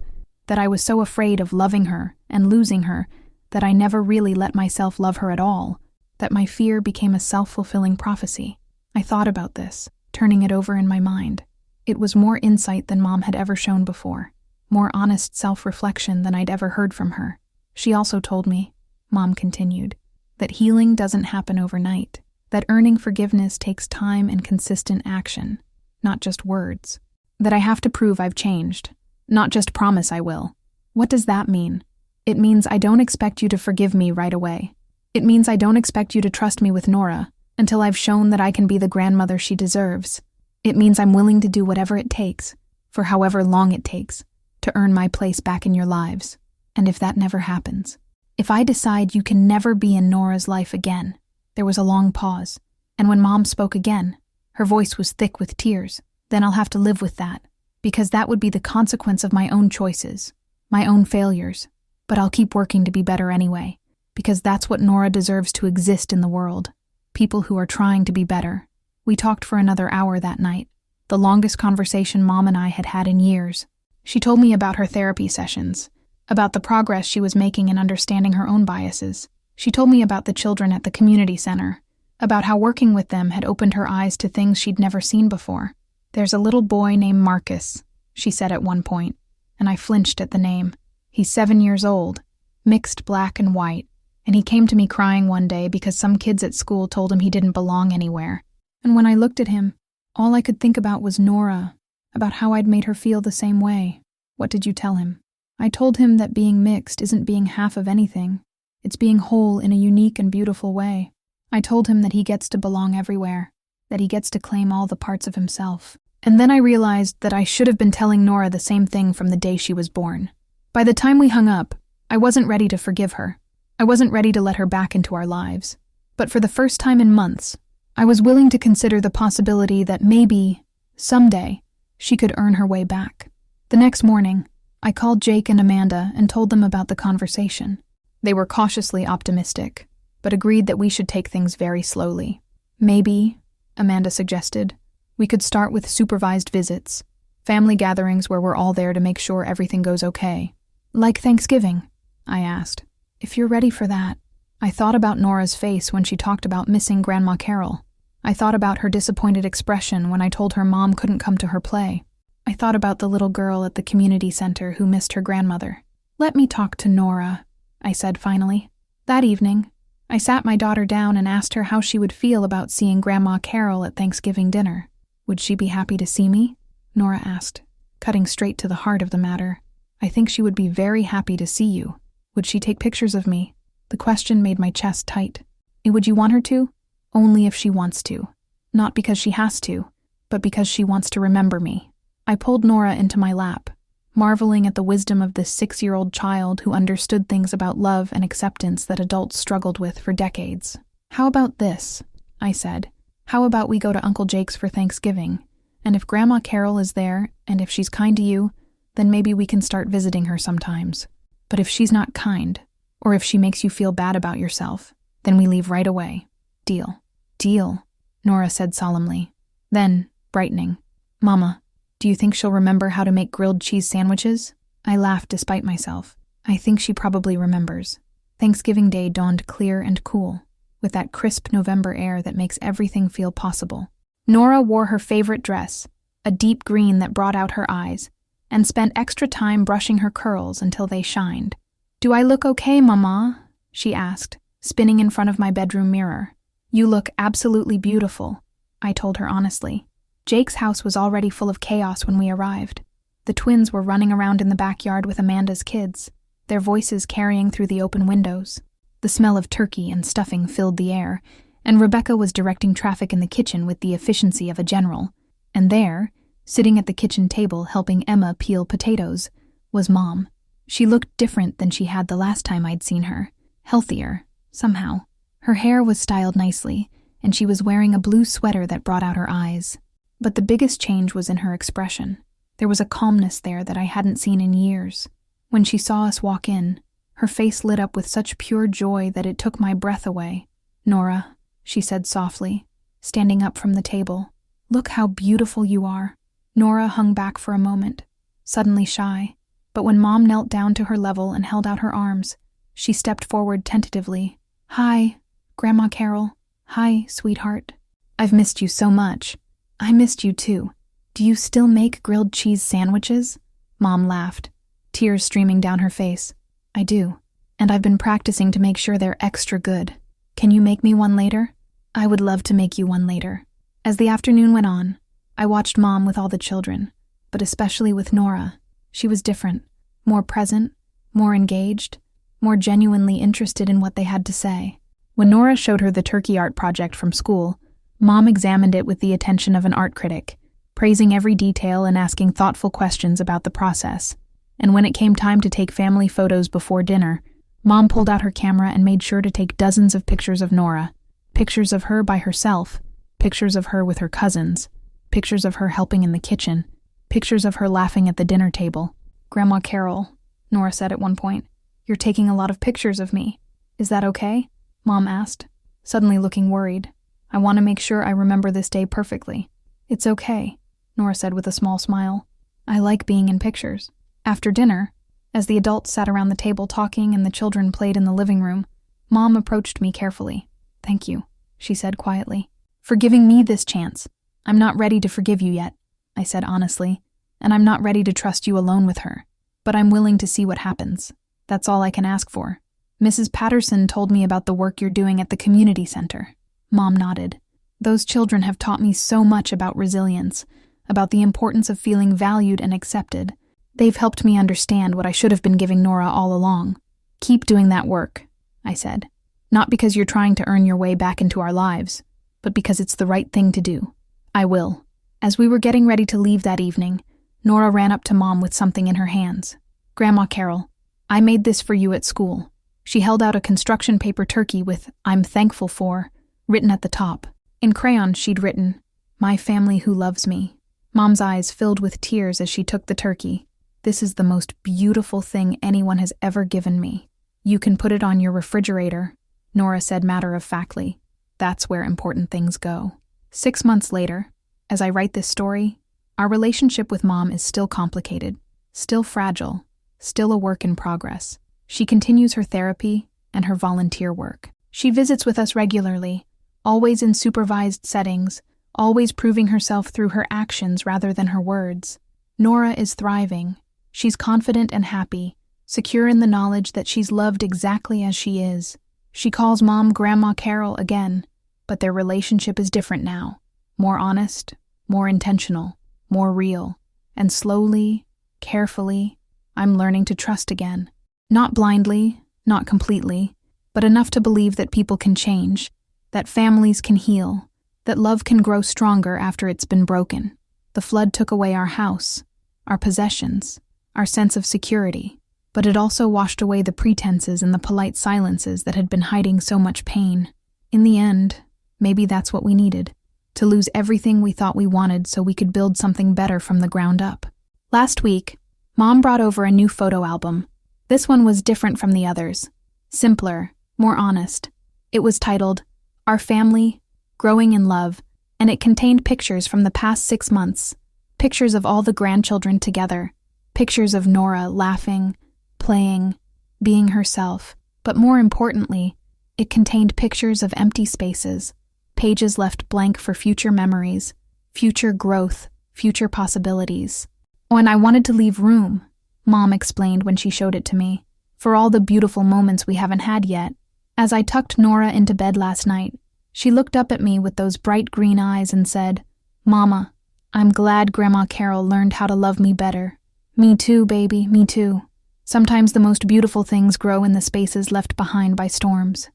A: That I was so afraid of loving her and losing her that I never really let myself love her at all. That my fear became a self-fulfilling prophecy. I thought about this, turning it over in my mind. It was more insight than Mom had ever shown before. More honest self-reflection than I'd ever heard from her. She also told me, Mom continued, that healing doesn't happen overnight. That earning forgiveness takes time and consistent action, not just words. That I have to prove I've changed, not just promise I will. What does that mean? It means I don't expect you to forgive me right away. It means I don't expect you to trust me with Nora until I've shown that I can be the grandmother she deserves. It means I'm willing to do whatever it takes, for however long it takes, to earn my place back in your lives. And if that never happens, if I decide you can never be in Nora's life again. There was a long pause, and when Mom spoke again, her voice was thick with tears. Then I'll have to live with that, because that would be the consequence of my own choices, my own failures. But I'll keep working to be better anyway, because that's what Nora deserves to exist in the world. People who are trying to be better. We talked for another hour that night, the longest conversation Mom and I had had in years. She told me about her therapy sessions, about the progress she was making in understanding her own biases. She told me about the children at the community center, about how working with them had opened her eyes to things she'd never seen before. There's a little boy named Marcus, she said at one point, and I flinched at the name. He's 7 years old, mixed black and white, and he came to me crying one day because some kids at school told him he didn't belong anywhere. And when I looked at him, all I could think about was Nora, about how I'd made her feel the same way. What did you tell him? I told him that being mixed isn't being half of anything. It's being whole in a unique and beautiful way. I told him that he gets to belong everywhere, that he gets to claim all the parts of himself. And then I realized that I should have been telling Nora the same thing from the day she was born. By the time we hung up, I wasn't ready to forgive her. I wasn't ready to let her back into our lives. But for the first time in months, I was willing to consider the possibility that maybe, someday, she could earn her way back. The next morning, I called Jake and Amanda and told them about the conversation. They were cautiously optimistic, but agreed that we should take things very slowly. Maybe, Amanda suggested, we could start with supervised visits, family gatherings where we're all there to make sure everything goes okay. Like Thanksgiving, I asked. If you're ready for that. I thought about Nora's face when she talked about missing Grandma Carol. I thought about her disappointed expression when I told her Mom couldn't come to her play. I thought about the little girl at the community center who missed her grandmother. Let me talk to Nora, I said finally. That evening, I sat my daughter down and asked her how she would feel about seeing Grandma Carol at Thanksgiving dinner. Would she be happy to see me? Nora asked, cutting straight to the heart of the matter. I think she would be very happy to see you. Would she take pictures of me? The question made my chest tight. Would you want her to? Only if she wants to. Not because she has to, but because she wants to remember me. I pulled Nora into my lap, marveling at the wisdom of this 6-year-old child who understood things about love and acceptance that adults struggled with for decades. How about this? I said. How about we go to Uncle Jake's for Thanksgiving? And if Grandma Carol is there, and if she's kind to you, then maybe we can start visiting her sometimes. But if she's not kind, or if she makes you feel bad about yourself, then we leave right away. Deal. Deal, Nora said solemnly. Then, brightening, Mama, do you think she'll remember how to make grilled cheese sandwiches? I laughed despite myself. I think she probably remembers. Thanksgiving Day dawned clear and cool, with that crisp November air that makes everything feel possible. Nora wore her favorite dress, a deep green that brought out her eyes, and spent extra time brushing her curls until they shined. "Do I look okay, Mama?" she asked, spinning in front of my bedroom mirror. "You look absolutely beautiful," I told her honestly. Jake's house was already full of chaos when we arrived. The twins were running around in the backyard with Amanda's kids, their voices carrying through the open windows. The smell of turkey and stuffing filled the air, and Rebecca was directing traffic in the kitchen with the efficiency of a general. And there, sitting at the kitchen table helping Emma peel potatoes, was Mom. She looked different than she had the last time I'd seen her. Healthier, somehow. Her hair was styled nicely, and she was wearing a blue sweater that brought out her eyes. But the biggest change was in her expression. There was a calmness there that I hadn't seen in years. When she saw us walk in, her face lit up with such pure joy that it took my breath away. "Nora," she said softly, standing up from the table, "look how beautiful you are." Nora hung back for a moment, suddenly shy, but when Mom knelt down to her level and held out her arms, she stepped forward tentatively. "Hi, Grandma Carol. Hi, sweetheart. I've missed you so much." "I missed you too. Do you still make grilled cheese sandwiches?" Mom laughed, tears streaming down her face. "I do, and I've been practicing to make sure they're extra good. Can you make me one later?" "I would love to make you one later." As the afternoon went on, I watched Mom with all the children, but especially with Nora. She was different, more present, more engaged, more genuinely interested in what they had to say. When Nora showed her the turkey art project from school, Mom examined it with the attention of an art critic, praising every detail and asking thoughtful questions about the process. And when it came time to take family photos before dinner, Mom pulled out her camera and made sure to take dozens of pictures of Nora. Pictures of her by herself, pictures of her with her cousins, pictures of her helping in the kitchen, pictures of her laughing at the dinner table. "Grandma Carol," Nora said at one point, "you're taking a lot of pictures of me. Is that okay?" Mom asked, suddenly looking worried. "I want to make sure I remember this day perfectly." "It's okay," Nora said with a small smile. "I like being in pictures." After dinner, as the adults sat around the table talking and the children played in the living room, Mom approached me carefully. "Thank you," she said quietly, "for giving me this chance. I'm not ready to forgive you yet," I said honestly, "and I'm not ready to trust you alone with her. But I'm willing to see what happens. That's all I can ask for." "Mrs. Patterson told me about the work you're doing at the community center." Mom nodded. "Those children have taught me so much about resilience, about the importance of feeling valued and accepted. They've helped me understand what I should have been giving Nora all along." "Keep doing that work," I said. "Not because you're trying to earn your way back into our lives, but because it's the right thing to do." "I will." As we were getting ready to leave that evening, Nora ran up to Mom with something in her hands. "Grandma Carol, I made this for you at school." She held out a construction paper turkey with "I'm thankful for" written at the top. In crayon, she'd written, "My family who loves me." Mom's eyes filled with tears as she took the turkey. "This is the most beautiful thing anyone has ever given me. You can put it on your refrigerator," Nora said matter-of-factly. "That's where important things go." 6 months later, as I write this story, our relationship with Mom is still complicated, still fragile, still a work in progress. She continues her therapy and her volunteer work. She visits with us regularly, always in supervised settings, always proving herself through her actions rather than her words. Nora is thriving. She's confident and happy, secure in the knowledge that she's loved exactly as she is. She calls Mom Grandma Carol again, but their relationship is different now. More honest, more intentional, more real. And slowly, carefully, I'm learning to trust again. Not blindly, not completely, but enough to believe that people can change, that families can heal, that love can grow stronger after it's been broken. The flood took away our house, our possessions, our sense of security, but it also washed away the pretenses and the polite silences that had been hiding so much pain. In the end, maybe that's what we needed, to lose everything we thought we wanted so we could build something better from the ground up. Last week, Mom brought over a new photo album. This one was different from the others, simpler, more honest. It was titled, Our Family, Growing in Love, and it contained pictures from the past 6 months, pictures of all the grandchildren together, Pictures of Nora laughing, playing, being herself. But more importantly, it contained pictures of empty spaces, pages left blank for future memories, future growth, future possibilities. When I wanted to leave room, Mom explained when she showed it to me, for all the beautiful moments we haven't had yet. As I tucked Nora into bed last night, she looked up at me with those bright green eyes and said, "Mama, I'm glad Grandma Carol learned how to love me better." Me too, baby, me too. Sometimes the most beautiful things grow in the spaces left behind by storms.